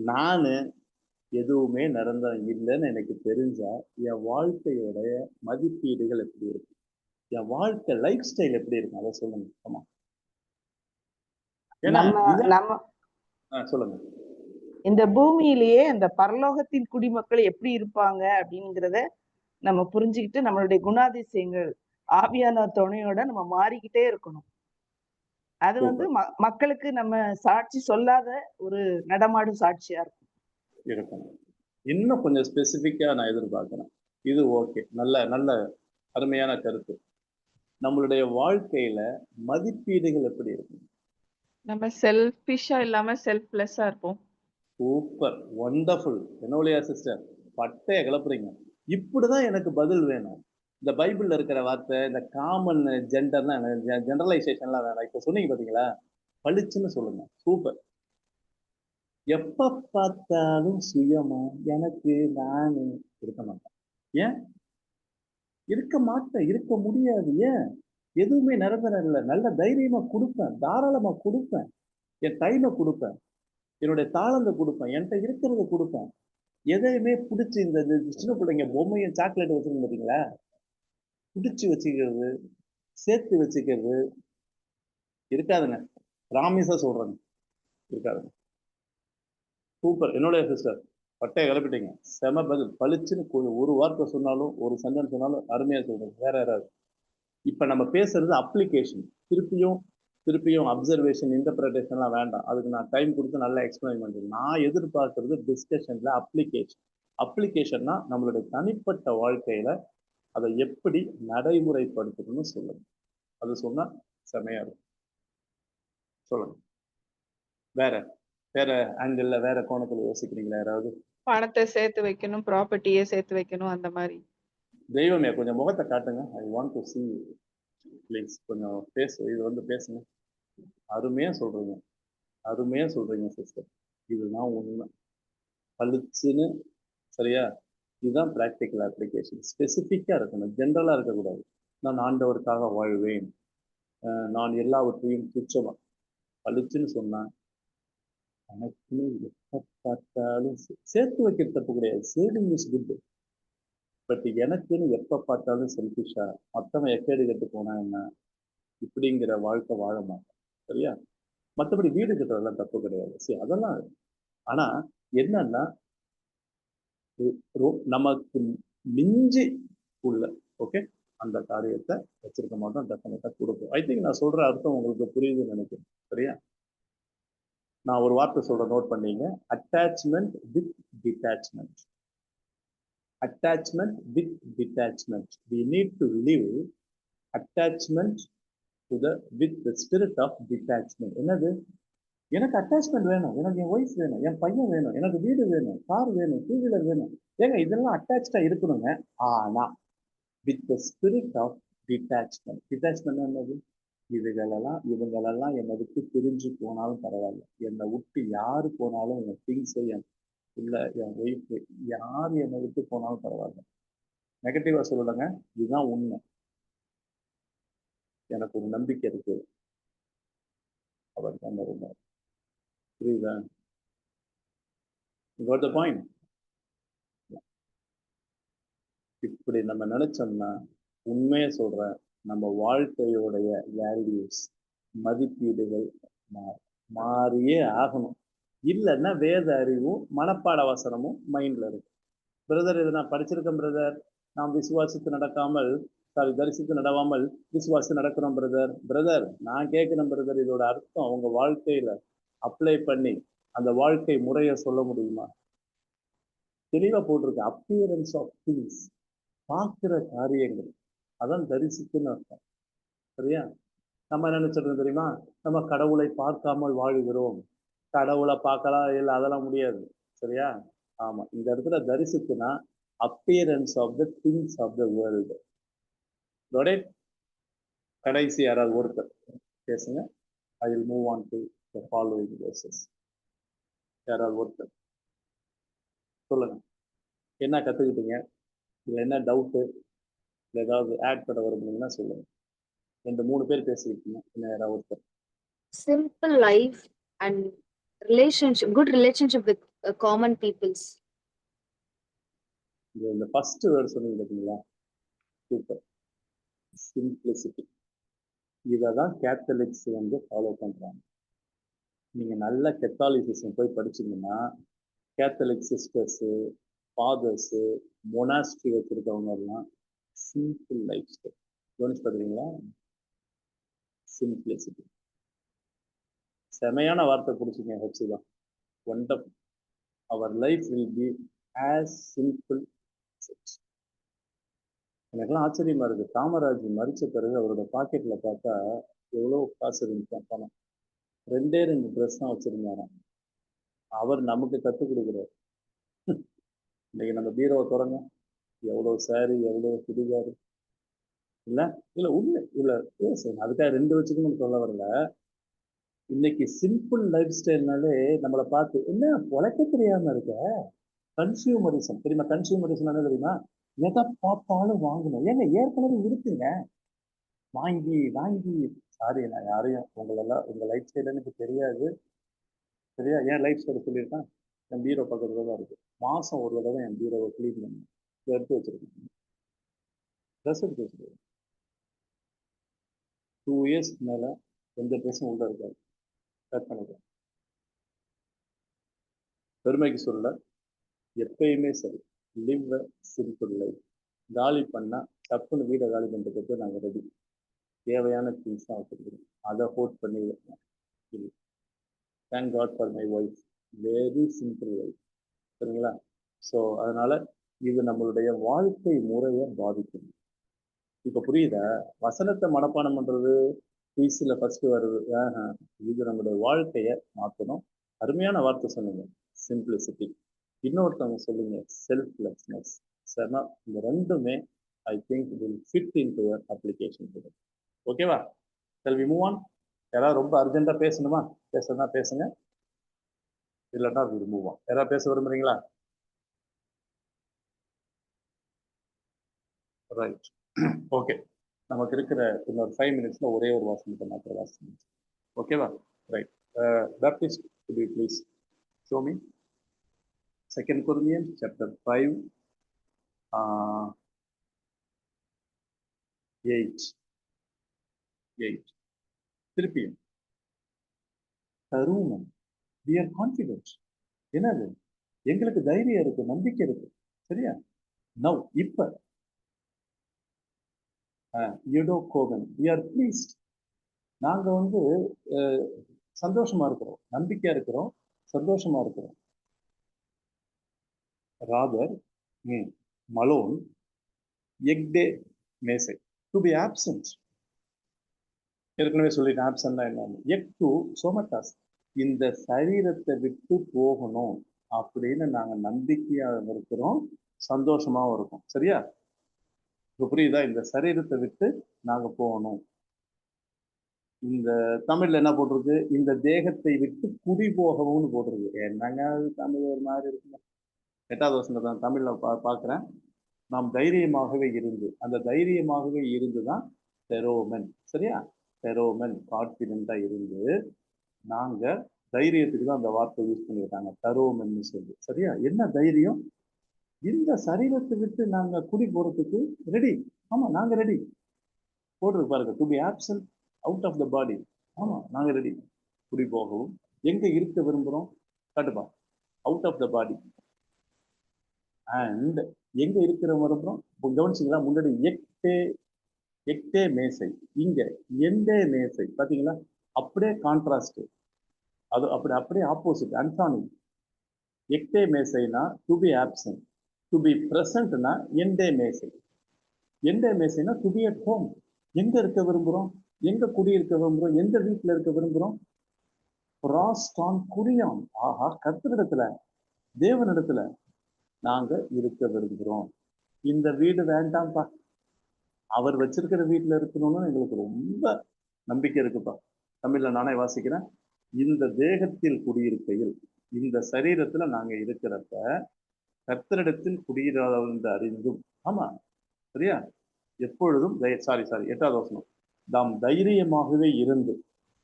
நானு எதுவுமே நிரந்தரம் இல்லைன்னு எனக்கு தெரிஞ்சா என் வாழ்க்கையோடைய மதிப்பீடுகள் எப்படி இருக்கும், என் வாழ்க்கை லைஃப் ஸ்டைல் எப்படி இருக்கும், அதை சொல்லுங்க. ஆமா, ஏன்னா நம்ம சொல்லுங்க. இந்த பூமியிலேயே அந்த பரலோகத்தின் குடிமக்கள் எப்படி இருப்பாங்க அப்படிங்கிறத நம்ம புரிஞ்சுக்கிட்டு நம்மளுடைய குணாதிசயங்கள் ஆவியான துணையோட நம்ம மாறிக்கிட்டே இருக்கணும். அது வந்து மக்களுக்கு நம்ம சாட்சி சொல்லாத ஒரு நடமாடும் சாட்சியா இருக்கணும். இன்னும் கொஞ்சம் ஸ்பெசிஃபிக்கா நான் எதிர்பார்க்கிறேன். இது ஓகே, நல்ல நல்ல அருமையான கருத்து. நம்மளுடைய வாழ்க்கையில மதிப்பீடுகள் எப்படி இருக்கும்? நம்ம செல்ஃபிஷா இல்லாம செல்ஃப்லெஸ்ஸா இருப்போம். Super, wonderful. என்னோலையா சிஸ்டர், பட்டைய கிளப்புறீங்க. இப்படிதான் எனக்கு பதில் வேணும். இந்த பைபிள்ல இருக்கிற வார்த்தை, இந்த காமன் ஜெண்டர்லாம் ஜெனரலைசேஷன்லாம் வேணாம். இப்ப சொன்னீங்க பாத்தீங்களா, பளிச்சுன்னு சொல்லுங்க. சூப்பர். எப்ப பார்த்தாலும் சுயமா எனக்கு நானு இருக்க மாட்டேன். ஏன் இருக்க மாட்டேன்? இருக்க முடியாது. ஏன்? எதுவுமே நிரந்தரம் இல்லை. நல்ல தைரியமா கொடுப்பேன், தாராளமா கொடுப்பேன், என் டைமை கொடுப்பேன், என்னுடைய தாளந்தை கொடுப்பேன், என்கிட்ட இருக்கிறத கொடுப்பேன். எதையுமே பிடிச்சி இந்த சின்ன பிள்ளைங்க பொம்மையும் சாக்லேட் வச்சுருங்க பார்த்தீங்களா, பிடிச்சி வச்சுக்கிறது, சேர்த்து வச்சுக்கிறது இருக்காதுங்க. ராமிஸா சொல்றேங்க, இருக்காதுங்க. சூப்பர் என்னுடைய சிஸ்டர், பட்டையை கிளப்பிட்டீங்க. செம பதில், பளிச்சுன்னு ஒரு வார்த்தை சொன்னாலும் ஒரு சென்டென்ஸ் சொன்னாலும் அருமையா சொல்றேன். வேற யாராவது? இப்ப நம்ம பேசுறது அப்ளிகேஷன். திருப்பியும் அப்சர்வேஷன், இன்டர்பிரேஷன்லாம் வேண்டாம். அதுக்கு நான் டைம் கொடுத்து நல்லா எக்ஸ்பிளைன் பண்ணுறேன். நான் எதிர்பார்க்கறது டிஸ்கஷன்ல அப்ளிகேஷன்னா நம்மளுடைய தனிப்பட்ட வாழ்க்கையில அதை எப்படி நடைமுறைப்படுத்தணும்னு சொல்லுங்க. அது சொன்னா செமையா இருக்கும். சொல்லுங்க. வேற ஆங்கிள், வேற கோணத்துல யோசிக்கிறீங்களா யாராவது? பணத்தை சேர்த்து வைக்கணும், ப்ராப்பர்ட்டியே சேர்த்து வைக்கணும், அந்த மாதிரி. தெய்வமே கொஞ்சம் முகத்தை காட்டுங்க. I want to see you. Please கொஞ்சம் இது வந்து பேசுங்க. அருமையா சொல்றீங்க சிஸ்டர். இதுதான் உண்மை, பளிச்சுன்னு. சரியா? இதுதான் ப்ராக்டிக்கல் அப்ளிகேஷன். ஸ்பெசிஃபிக்கா இருக்கணும், ஜென்ரலா இருக்கக்கூடாது. நான் ஆண்டவருக்காக வாழ்வேன், நான் எல்லாவற்றையும் துச்சமா பளிச்சுன்னு சொன்னா எனக்குன்னு எப்ப பார்த்தாலும் சேர்த்து வைக்கிற தப்பு கிடையாது. Saving is good. பட் எனக்குன்னு எப்ப பார்த்தாலும் செல்ஃபிஷா மற்றவன் எக்கேடு கட்டு போனா என்ன, இப்படிங்கிற வாழ்க்கை வாழ மாட்டேன். சரியா? மற்றபடி வீடு கட்டுறதெல்லாம் தப்பு கிடையாது. சரி, அதெல்லாம். ஆனா என்னன்னா நமக்கு மிஞ்சி உள்ள ஓகே அந்த காரியத்தை வச்சிருக்க மாட்டோம், டெஃபினட்டா கொடுப்போம். ஐ திங்க் நான் சொல்ற அர்த்தம் உங்களுக்கு புரியுதுன்னு நினைக்கிறேன். சரியா? நான் ஒரு வார்த்தை சொல்ற, நோட் பண்ணீங்க. Attachment with detachment. Attachment with detachment. We need to live attachment with the spirit of detachment. என்னது? எனக்கு அட்டாச்மெண்ட் வேணும், எனக்கு என் ஒய்ஃப் வேணும், என் பையன் வேணும், எனக்கு வீடு வேணும், கார் வேணும், டூ வீலர் வேணும். ஏங்க இதெல்லாம் அட்டாச்சா இருக்கணுங்க. ஆனா with the spirit of detachment. Detachment என்னது? இவங்களெல்லாம் என்னை விட்டு பிரிஞ்சு போனாலும் பரவாயில்ல, என்னை விட்டு யாரு போனாலும் என் திங்ஸை, இல்ல என் ஒய்ஃப், யார் என்னை விட்டு போனாலும் பரவாயில்ல. நெகட்டிவா சொல்லலைங்க, இதுதான் உண்மை. எனக்கு ஒரு நம்பிக்கை இருக்கு, அவர் தான் இருந்தார். புரியுதா? got the point? இப்படி நம்ம நினைச்சோம்னா, உண்மையை சொல்றேன், நம்ம வாழ்க்கையோடைய வேல்யூஸ், மதிப்பீடுகள் மாறியே ஆகணும். இல்லைன்னா வேத அறிவும் மனப்பாட வசனமும் மைண்ட்ல இருக்கு. பிரதர், இதை நான் படிச்சிருக்கேன் பிரதர், நாம் விசுவாசித்து நடக்காமல் தரிசித்து நடவாமல் விசுவாசித்து நடக்கிறோம் பிரதர். நான் கேட்கிறேன் பிரதர், இதோட அர்த்தம் அவங்க வாழ்க்கையில அப்ளை பண்ணி அந்த வாழ்க்கை முறையை சொல்ல முடியுமா? தெளிவா போட்டிருக்கு. அப்பியரன்ஸ் ஆஃப் திங்ஸ், பார்க்கிற காரியங்கள், அதான் தரிசித்துன்னு அர்த்தம். சரியா? நம்ம என்ன நினைச்சிருக்கோம் தெரியுமா? நம்ம கடவுளை பார்க்காமல் வாழுகிறோம். கடவுளை பார்க்கலாம், இல்லை அதெல்லாம் முடியாது. சரியா? ஆமா, இந்த இடத்துல தரிசித்துனா appearance of the things of the world. கடைசி யாராவது ஒருத்தர் பேசுங்க. I will move on to the following verses. யாராவது ஒருத்தர் சொல்லுங்க. என்ன கத்துக்கிட்டீங்க? இல்லை என்ன டவுட்டு, இல்லை ஏதாவது ஆட் பண்ண விரும்புனீங்கன்னா சொல்லுங்க. 2-3 பேர் பேசிக்கிட்டீங்க. என்ன யாராவது ஒருத்தர்? Simple life and good relationship with common peoples. இந்த ஃபர்ஸ்ட் வேர்டு சொன்னீங்க பார்த்தீங்களா, சூப்பர், சிம்பிளிசிட்டி. இதை தான் கேத்தலிக்ஸ் ஃபாலோ பண்றாங்க. நீங்க நல்ல கெத்தாலிசிசம் போய் படிச்சீங்கன்னா கேத்தலிக் சிஸ்டர்ஸு, ஃபாதர்ஸு, மொனாஸ்ட்ரி வச்சிருக்கவங்க எல்லாம் சிம்பிள் லைஃப் ஸ்டைல். கவனிச்சு பார்க்குறீங்களா? சிம்பிளிசிட்டி. செமையான வார்த்தை பிடிச்சிங்க ஹெச்சு தான். ஒண்டர்ஃபுல். அவர் life will be as simple. எனக்கெல்லாம் ஆச்சரியமா இருக்கு. காமராஜ் மரிச்ச பிறகு அவரோட பாக்கெட்ல பார்த்தா எவ்வளோ காசு இருந்துச்சு, பணம். 2 ட்ரெஸ் தான் வச்சிருந்தாராம். அவர் நமக்கு கற்றுக் கொடுக்குறாரு. இன்னைக்கு நம்ம பீரோவை தொடங்க, எவ்வளோ சாரி, எவ்வளோ சுடிதாரு, இல்லை இல்லை உண்மை இல்லை சார், அதுக்காக 2 வச்சுக்கணும்னு சொல்ல வரல. இன்னைக்கு சிம்பிள் லைஃப் ஸ்டைல்னாலே நம்மளை பார்த்து என்ன உழைக்க தெரியாம இருக்க. கன்சியூமரிசம் தெரியுமா? கன்சியூமரிசம் என்ன தெரியுமா? எதை பார்த்தாலும் வாங்கணும். ஏங்க ஏற்கனவே இருக்குங்க, வாங்கி வாங்கி. சாரி, நான் யாரையும் உங்களெல்லாம் உங்க லைஃப் ஸ்டைல் எனக்கு தெரியாது, சரியா? என் லைஃப் ஸ்டைல் சொல்லியிருக்கேன். என் பீரோ பக்கத்துல தான் இருக்கு. மாசம் ஒரு தடவை என் பீரோவை க்ளீன் பண்ணணும், எடுத்து வச்சிருக்கேன், ட்ரெஸ் எடுத்து வச்சிருக்கேன். 2 இயர்ஸ்க்கு மேல எந்த ட்ரெஸ்ஸும் உள்ள இருக்காது, கட் பண்ணிக்கிறேன். பெருமைக்கு சொல்ல, எப்பயுமே சரி, லிவ் அ சிம்பிள் லைஃப். காலி பண்ணா தப்புன்னு வீடை காலி பண்ணுறதுக்கு நாங்கள் ரெடி. தேவையான திங்ஸ் தான் வச்சுருக்கோம், அதை ஹோல்ட் பண்ணி வைக்கணும். Thank God for my wife, very simple life, சரிங்களா? ஸோ அதனால இது நம்மளுடைய வாழ்க்கை முறையை பாதிக்கும். இப்போ புரியுதா? வசனத்தை மனப்பாடம் பண்ணுறது குயிஸில் ஃபர்ஸ்ட் வருது. இது நம்மளுடைய வாழ்க்கையை மாற்றணும். அருமையான வார்த்தை சொன்னீங்க, சிம்பிளிசிட்டி. இன்னொருத்தவங்க சொல்லுங்க, செல்ஃப்லெஸ்னஸ். சரினா இந்த ரெண்டுமே I think will fit in to your application. ஓகேவா? Shall we move on? யாராவது ரொம்ப அர்ஜென்ட்டாக பேசணுமா? பேசுறதுனா பேசுங்க, இல்லைன்னா வில் மூவ் ஆன். யாராவது பேச விரும்புறீங்களா? Right, okay. நமக்கு இருக்கிற இன்னொரு 5 மினிட்ஸ்ல ஒரே ஒரு வாசனத்தை மாத்திர வாசனம். ஓகேவா? Right. Baptist, could you please show me 2 Corinthians chapter 5 8. திருப்பியும் தருணம், we are confident. என்னது? எங்களுக்கு தைரியம் இருக்கு, நம்பிக்கை இருக்கு, சரியா? நவ் இப்ப யூடோகோவன், we are pleased. நாங்க சந்தோஷமா இருக்கிறோம், நம்பிக்கையா இருக்கிறோம், சந்தோஷமா இருக்கிறோம். ராதர் மலோன் எக்டே மேசை, டு பி ஆப்சன்ட். ஏற்கனவே சொல்லிட்டேன் ஆப்சன்ட்னா என்னன்னு. எக் டு சோமட்டாஸ், இந்த சரீரத்தை விட்டு போகணும் அப்படின்னு நாங்க நம்பிக்கையா இருக்கிறோம், சந்தோஷமாவும் இருக்கும், சரியா? இப்போ புரியுதா? இந்த சரீரத்தை விட்டு நாங்க போகணும். இந்த தமிழ்ல என்ன போட்டிருக்கு? இந்த தேகத்தை விட்டு குடி போகவும்னு போட்டிருக்கு. என்னங்க அது தமிழ் ஒரு மாதிரி இருக்குங்க. 8வது வசனம் தான் தமிழ்ல பார்க்குறேன். நாம் தைரியமாகவே இருந்து, அந்த தைரியமாகவே இருந்து தான் தெரோமன், சரியா? தெரோமன், கான்ஃபிடென்ட்டா இருந்து. நாங்க தைரியத்துக்கு தான் அந்த வார்த்தை யூஸ் பண்ணியிருக்காங்க, தரோமன்னு சொல்லி, சரியா? என்ன தைரியம்? இந்த சரீரத்தை விட்டு நாங்க குடி போறதுக்கு ரெடி. ஆமா, நாங்க ரெடி. போட்டிருக்கு பாருங்க, to be absent out of the body. ஆமா, நாங்க ரெடி குடி போகவும். எங்க இருக்க விரும்புறோம்? காட்டுப்பா, out of the body. And எங்க இருக்கிற விரும்புறோம்? கவனிச்சிங்களா? முன்னாடி எக்டே மேசை, இங்க எந்தே மேசை. பாத்தீங்களா? அப்படியே கான்ட்ராஸ்ட், அது அப்படியே ஆப்போசிட், அன்சானி. எக்டே மேசைனா to be absent, to be பிரசன்ட்னா எண்டே மேசை. எண்டே மேசைனா டு பி அட் ஹோம். எங்க இருக்க விரும்புறோம்? எங்க குடியிருக்க விரும்புறோம்? எந்த வீட்டுல இருக்க விரும்புறோம்? பிராஸ்டான் குரியான், ஆஹா, கர்த்தரிடத்துல, தேவனிடத்துல நாங்க இருக்க விரும்புகிறோம். இந்த வீடு வேண்டாம்ப்பா, அவர் வச்சிருக்கிற வீட்டுல இருக்கணும்னு எங்களுக்கு ரொம்ப நம்பிக்கை இருக்குப்பா. தமிழ்ல நானே வாசிக்கிறேன். இந்த தேகத்தில் குடியிருக்கையில், இந்த சரீரத்துல நாங்க இருக்கிறப்ப கர்த்தரிடத்தில் குடியிராதவர் என்று அறிந்தும். ஆமா, சரியா? எப்பொழுதும் 8வது வசனம், தாம் தைரியமாகவே இருந்து,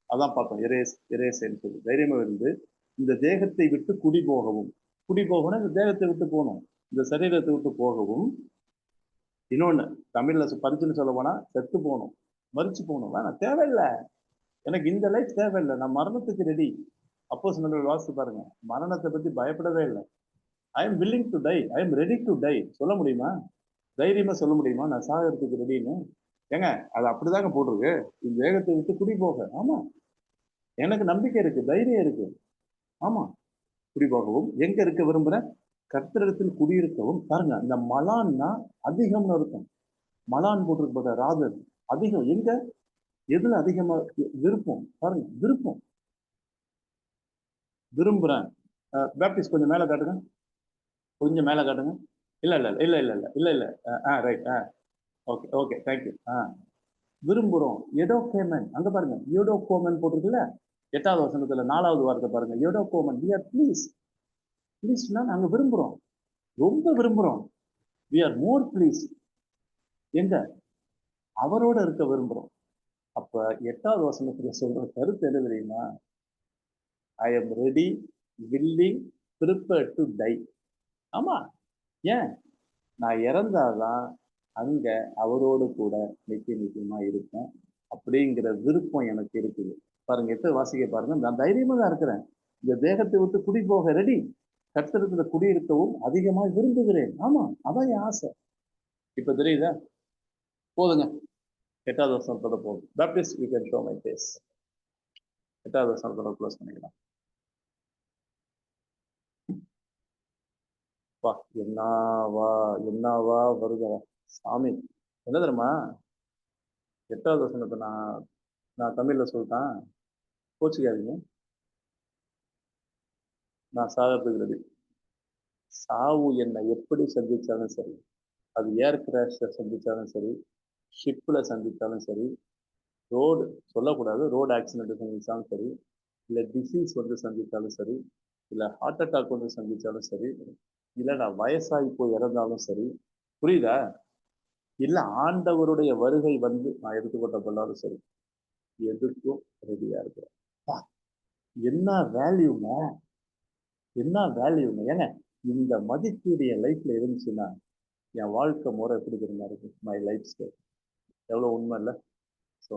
அதான் பார்த்தோம், எரேசேன்னு சொல்லி, தைரியமாக இருந்து இந்த தேகத்தை விட்டு குடி போகவும். குடி போகணும், இந்த தேகத்தை விட்டு போகணும். இந்த சரீரத்தை விட்டு போகவும், இன்னொன்னு தமிழ்ல பரிச்சுன்னு சொல்ல போனா செத்து போகணும், மரிச்சு போகணும். வேணாம், தேவையில்லை, எனக்கு இந்த லைஃப் தேவையில்லை, நான் மரணத்துக்கு ரெடி. அப்போஸ்தலர்கள் வாசித்து பாருங்க, மரணத்தை பத்தி பயப்படவே இல்லை. I am willing to tie, I am ready to tie. சொல்ல முடியுமா? தைரியமா சொல்ல முடியுமா நான் சாகிறதுக்கு ரெடின்னு? ஏங்க அது அப்படிதாங்க போட்டிருக்கு, இந்த வேகத்தை விட்டு குடி போக. ஆமா, எனக்கு நம்பிக்கை இருக்கு, தைரியம் இருக்கு. ஆமா, குடி போகவும் எங்க இருக்க விரும்புறேன்? கர்த்தரிடத்தில் குடியிருக்கவும். பாருங்க, இந்த மலான்னா அதிகம்னு இருக்கும். மலான் போட்டிருக்கு பாருங்க, ராதர் அதிகம். எங்க, எதுல அதிகமா விருப்பம்? பாருங்க, விருப்பம், விரும்புறேன். பேப்டிஸ்ட் கொஞ்சம் மேல காட்டுங்க, கொஞ்சம் மேல காட்டுங்க. இல்ல இல்ல இல்ல இல்ல இல்ல இல்ல இல்ல ரைட். Okay okay, thank you. விரும்புறோம். எடோகோமன், அங்க பாருங்க, யோடோகோமன் போட்டிருக்குல்ல, 8வது வசனத்துல 4வது வார்த்தை பாருங்க, யோடோகோமன். we are pleased. ப்ளீஸ்னா நாங்க விரும்புறோம், ரொம்ப விரும்புறோம். we are more pleased. எங்க? அவரோட இருக்க விரும்புறோம். அப்ப 8வது வசனத்துல சொல்ற கருத்து என்ன தெரியுமா? I am ready, willing, prepared to tie. ஆமா, ஏன்? நான் இறந்தாதான் அங்க அவரோடு கூட நிச்சயமா இருப்பேன் அப்படிங்கிற விருப்பம் எனக்கு இருக்குது. பாருங்க, எப்ப வாசிக்க பாருங்க, நான் தைரியமா தான் இருக்கிறேன். இந்த தேகத்தை விட்டு குடி போக ரெடி, கர்த்தரிடத்துல குடியிருக்கவும் அதிகமா விரும்புகிறேன். ஆமா, அதான் என் ஆசை. இப்ப தெரியுதா? போதுங்க, 8வது வசனத்தோட போதும். Baptist, you can show my face. 8வது வசனத்தோட க்ளோஸ் பண்ணிக்கலாம். வா, என்னவா வருதா சாமி. என்ன தெரியுமா, 8வது வசனத்தை நான் தமிழ்ல சொல்லிட்டேன், கோச்சிக்காதீங்க. நான் சாகிறதுக்கு ரெடி. சாவு என்னை எப்படி சந்திச்சாலும் சரி, அது ஏர் கிராஷ்ல சந்திச்சாலும் சரி, ஷிப்ல சந்திச்சாலும் சரி, ரோடு சொல்லக்கூடாது, ரோடு ஆக்சிடென்ட் சந்திச்சாலும் சரி, இல்லை டிசீஸ் வந்து சந்தித்தாலும் சரி, இல்லை ஹார்ட் அட்டாக் வந்து சந்திச்சாலும் சரி, இல்லை நான் வயசாகி போய் இறந்தாலும் சரி, புரியுதா? இல்லை ஆண்டவருடைய வருகை வந்து நான் எடுத்துக்கொள்ளப்பட்டாலும் சரி, எதுக்கும் ரெடியா இருக்கிறேன். என்ன வேல்யூங்க, என்ன வேல்யூங்க. ஏங்க இந்த மதிப்பீடு என் லைஃப்ல இருந்துச்சுன்னா என் வாழ்க்கை முறை எப்படி தெரியுமா இருக்கு? மை லைஃப் ஸ்டைல் எவ்வளோ உண்மை இல்லை? ஸோ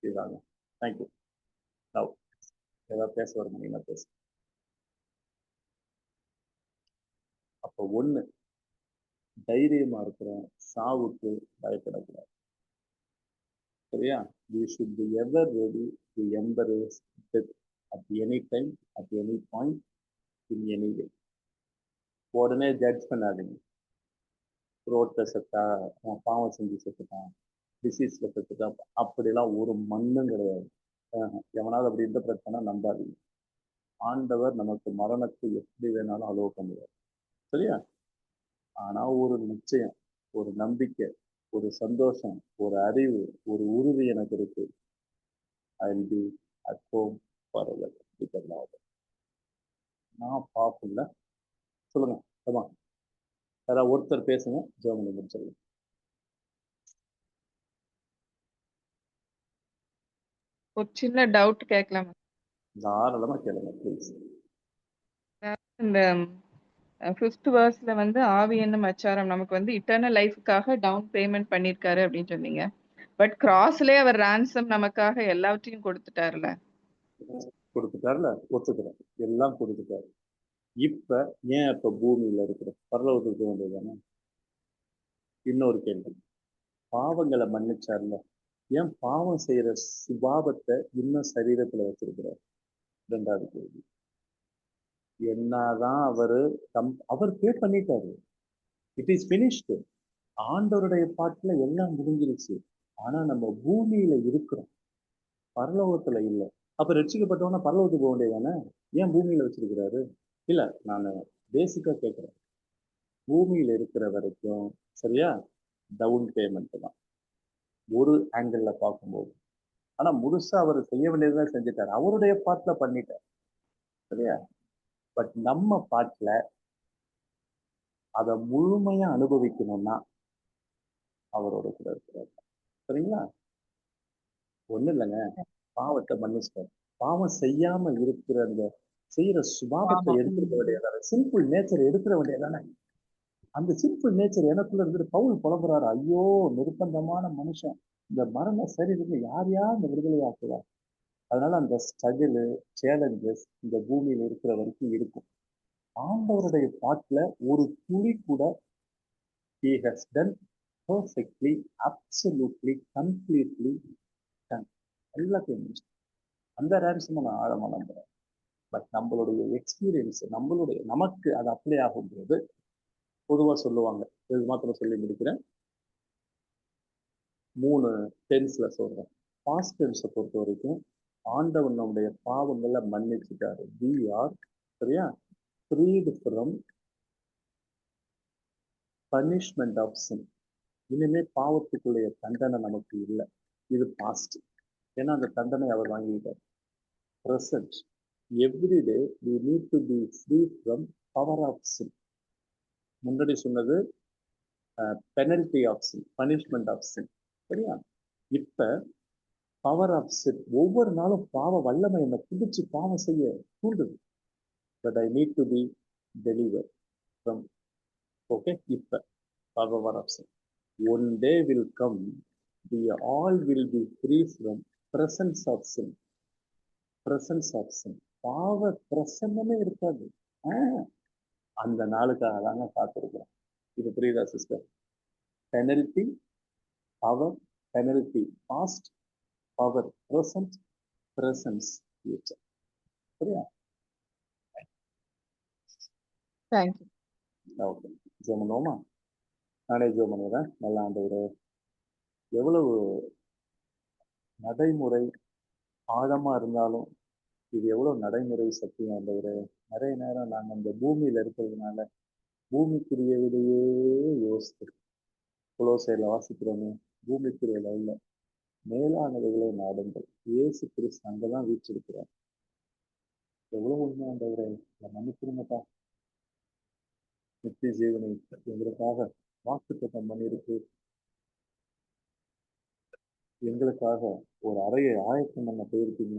இதுதாங்க. தேங்க்யூ. லவ். ஏதாவது பேச வர முடியுங்களா? பேச. அப்போ ஒண்ணு, தைரியமா இருக்கிறோம், சாவுக்கு பயப்படக்கூடாது. சரியா? we should be ever ready to embrace death at any time, at any point, in any way. உடனே ஜட்ஜ் பண்ணாதீங்க. ரோட்ல செத்தா, பாவம் செஞ்சு செத்துட்டான், டிசீஸ்ல செத்துட்டான், அப்படிலாம் ஒரு மண்ணும் கிடையாது. எவனாவது அப்படி இன்டர்பிரட் பண்ணா நம்பாதீங்க. ஆண்டவர் நமக்கு மரணத்தை எப்படி வேணாலும் அலோவ் பண்ணுவார். சரியா? ஆனா ஒரு நிச்சயம், ஒரு நம்பிக்கை, ஒரு சந்தோஷம், ஒரு அறிவு, ஒரு உறுதி எனக்கு இருக்கு. I will be at home forever with the Lord. நான் பாப்புல சொல்லுங்க. ஆமா, யாராவது ஒருத்தர் பேசுங்க, ஜெர்மனி முடிச்சிடலாம். ஒரு சின்ன டவுட் கேட்கலாம். தாராளமா கேளுங்க ப்ளீஸ். இந்த 5th வேர்ஸ்ல வந்து ஆவி என்னும் அச்சாரம் நமக்கு வந்து இட்டர்னல் லைஃப்க்காக டவுன் பேமெண்ட் பண்ணிருக்காரு அப்படின்னு சொன்னீங்க. பட் கிராஸ்லயே அவர் ransom நமக்காக எல்லாவற்றையும் கொடுத்துட்டாருல. கொடுத்துட்டாருல, ஒத்துக்கிறேன், எல்லாம் கொடுத்துட்டாரு. இப்ப ஏன் இப்ப பூமியில இருக்கிற பரலோகத்துக்கு போக வேண்டியதானே? இன்னொரு கேள்வி, பாவங்களை மன்னிச்சார்ல, ஏன் பாவம் செய்யற சுபாவத்தை இன்னும் சரீரத்துல வச்சிருக்கிறார்? 2வது கேள்வி. என்னதான் அவர் பே பண்ணிட்டாரு, இட் இஸ் பினிஷ்டு. ஆண்டவருடைய பாட்டுல எல்லாம் முடிஞ்சிருச்சு. ஆனா நம்ம பூமியில இருக்கிறோம், பரலோகத்துல இல்லை. அப்ப ரட்சிக்கப்பட்டவனா பரலோகத்துக்கு போக வேண்டியதானே? ஏன் பூமியில வச்சிருக்கிறாரு? இல்ல, நான் பேசிக்கா கேட்கிறேன். பூமியில இருக்கிற வரைக்கும் சரியா, டவுன் பேமெண்ட் தான் ஒரு ஆங்கிள் பார்க்கும்போது. ஆனா முழுசா அவர் செய்ய வேண்டியதுதான் செஞ்சுட்டாரு, அவருடைய பாட்டுல பண்ணிட்டார். சரியா? பட் நம்ம பாட்டுல அதை முழுமையா அனுபவிக்கணும்னா அவரோட கூட இருக்கிறார். சரிங்களா? ஒண்ணு இல்லைங்க, பாவத்தை மன்னிச்சிட்டார். பாவம் செய்யாம இருக்கிற அந்த செய்யற சுபாவத்தை எடுத்துக்க வேண்டியதானே, சிம்பிள் நேச்சர் எடுத்துட வேண்டியதானே? அந்த சிம்பிள் நேச்சர் எனக்குள்ள இருந்துட்டு பவுல் புலம்புறாரு, ஐயோ நிர்பந்தமான மனுஷன், இந்த மரண சரீரத்தை யார் யார் இந்த விடுதலை ஆக்குவார். அதனால அந்த ஸ்ட்ரகிள் சேலஞ்சஸ் இந்த பூமியில இருக்கிற வரைக்கும் இருக்கும். ஆண்டவருடைய பாட்டுல ஒரு துளி கூட he has done perfectly, absolutely, completely done. எல்லாத்தையும் முடிச்சு அந்த ரேன்ஸும் நான் ஆழமா நம்புறேன். பட் நம்மளுடைய எக்ஸ்பீரியன்ஸ் நமக்கு அது அப்ளை ஆகும்போது பொதுவா சொல்லுவாங்க, இது மாத்திரம் சொல்லி முடிக்கிறேன், 3 டென்ஸ்ல சொல்றேன். பாஸ்ட் டென்ஸை பொறுத்த வரைக்கும் ஆண்டவன் நம்முடைய பாவங்களை மன்னிச்சுட்டாரு. we are சரியா freed from punishment of sin. இனிமே பாவத்துக்குள்ளேய தண்டனை நமக்கு இல்லை. இது பாஸ்ட், ஏன்னா அந்த தண்டனை அவர் வாங்கிட்டார். Present, everyday we need to be free from power of sin. முன்னாடி சொன்னது penalty of sin, punishment of sin, சரியா? இப்ப பவர் ஆஃப் சின். ஒவ்வொரு நாளும் பாவ வல்லமை என்னை பிடிச்சு பாவம் செய்ய தூண்டுது. But I need to be deliver from. Okay, இப்ப power of sin. One day will come, we all will be free from presence of sin. presence of sin. பாவ பிரசன்னமே இருக்காது. அந்த நாளுக்காக தாங்க காத்திருக்கிறோம். இது புரியுதா sister? Penalty, power, penalty past, power present, presence future. சரியா? தேங்க்யூ. ஓகே, ஜெமனோமா நானே ஜெபம் பண்ணிடுறேன். நல்ல ஆண்டவரே, எவ்வளவு நடைமுறை ஆழமா இருந்தாலும் இது எவ்வளவு நடைமுறை சத்தியம் ஆண்டவரே. நிறைய நேரம் நாங்கள் அந்த பூமியில இருக்கிறதுனால பூமிக்குரியவிடையே யோசித்து கொலோசையில வாசிக்கிறோமே, பூமிக்குரியல உள்ள மேலானவைகளை நாடுங்கள், இயேசு கிறிஸ்து அங்கதான் வீச்சிருக்கிறார். எவ்வளவு உண்மை ஆண்டவரே, மன்னிச்சிருங்கப்பா. நித்திய ஜீவனை எங்களுக்காக வாக்குத்தத்தம் பண்ணியிருக்கு. எங்களுக்காக ஒரு அறையை ஆயத்தம் பண்ண போயிருக்கீங்க.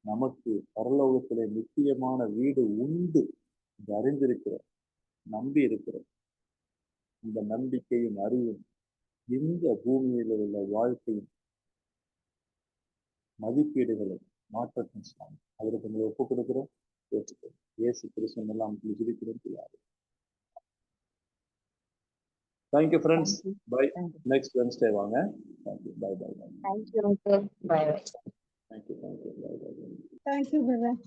நமக்கு பரலோகத்திலே நிச்சயமான வீடு உண்டு என்று அறிந்திருக்கிறோம், நம்பி இருக்கிறோம். இந்த நம்பிக்கையும் அறிவும் இந்த பூமியில உள்ள வாழ்க்கையும் மதிப்பீடுகளும் மாற்றத்தின் சாமி அதற்கு உங்களை ஒப்புக் கொடுக்கிறோம். ஏற்றுக்கிறோம். இயேசு கிறிஸ்து எல்லாம் ஜெபிக்கிறோம். Thank you friends. Bye. Next Wednesday வாங்க. Thank you. Bye bye. Thank you. Bye bye. Thank you. Bye bye. Thank you brother.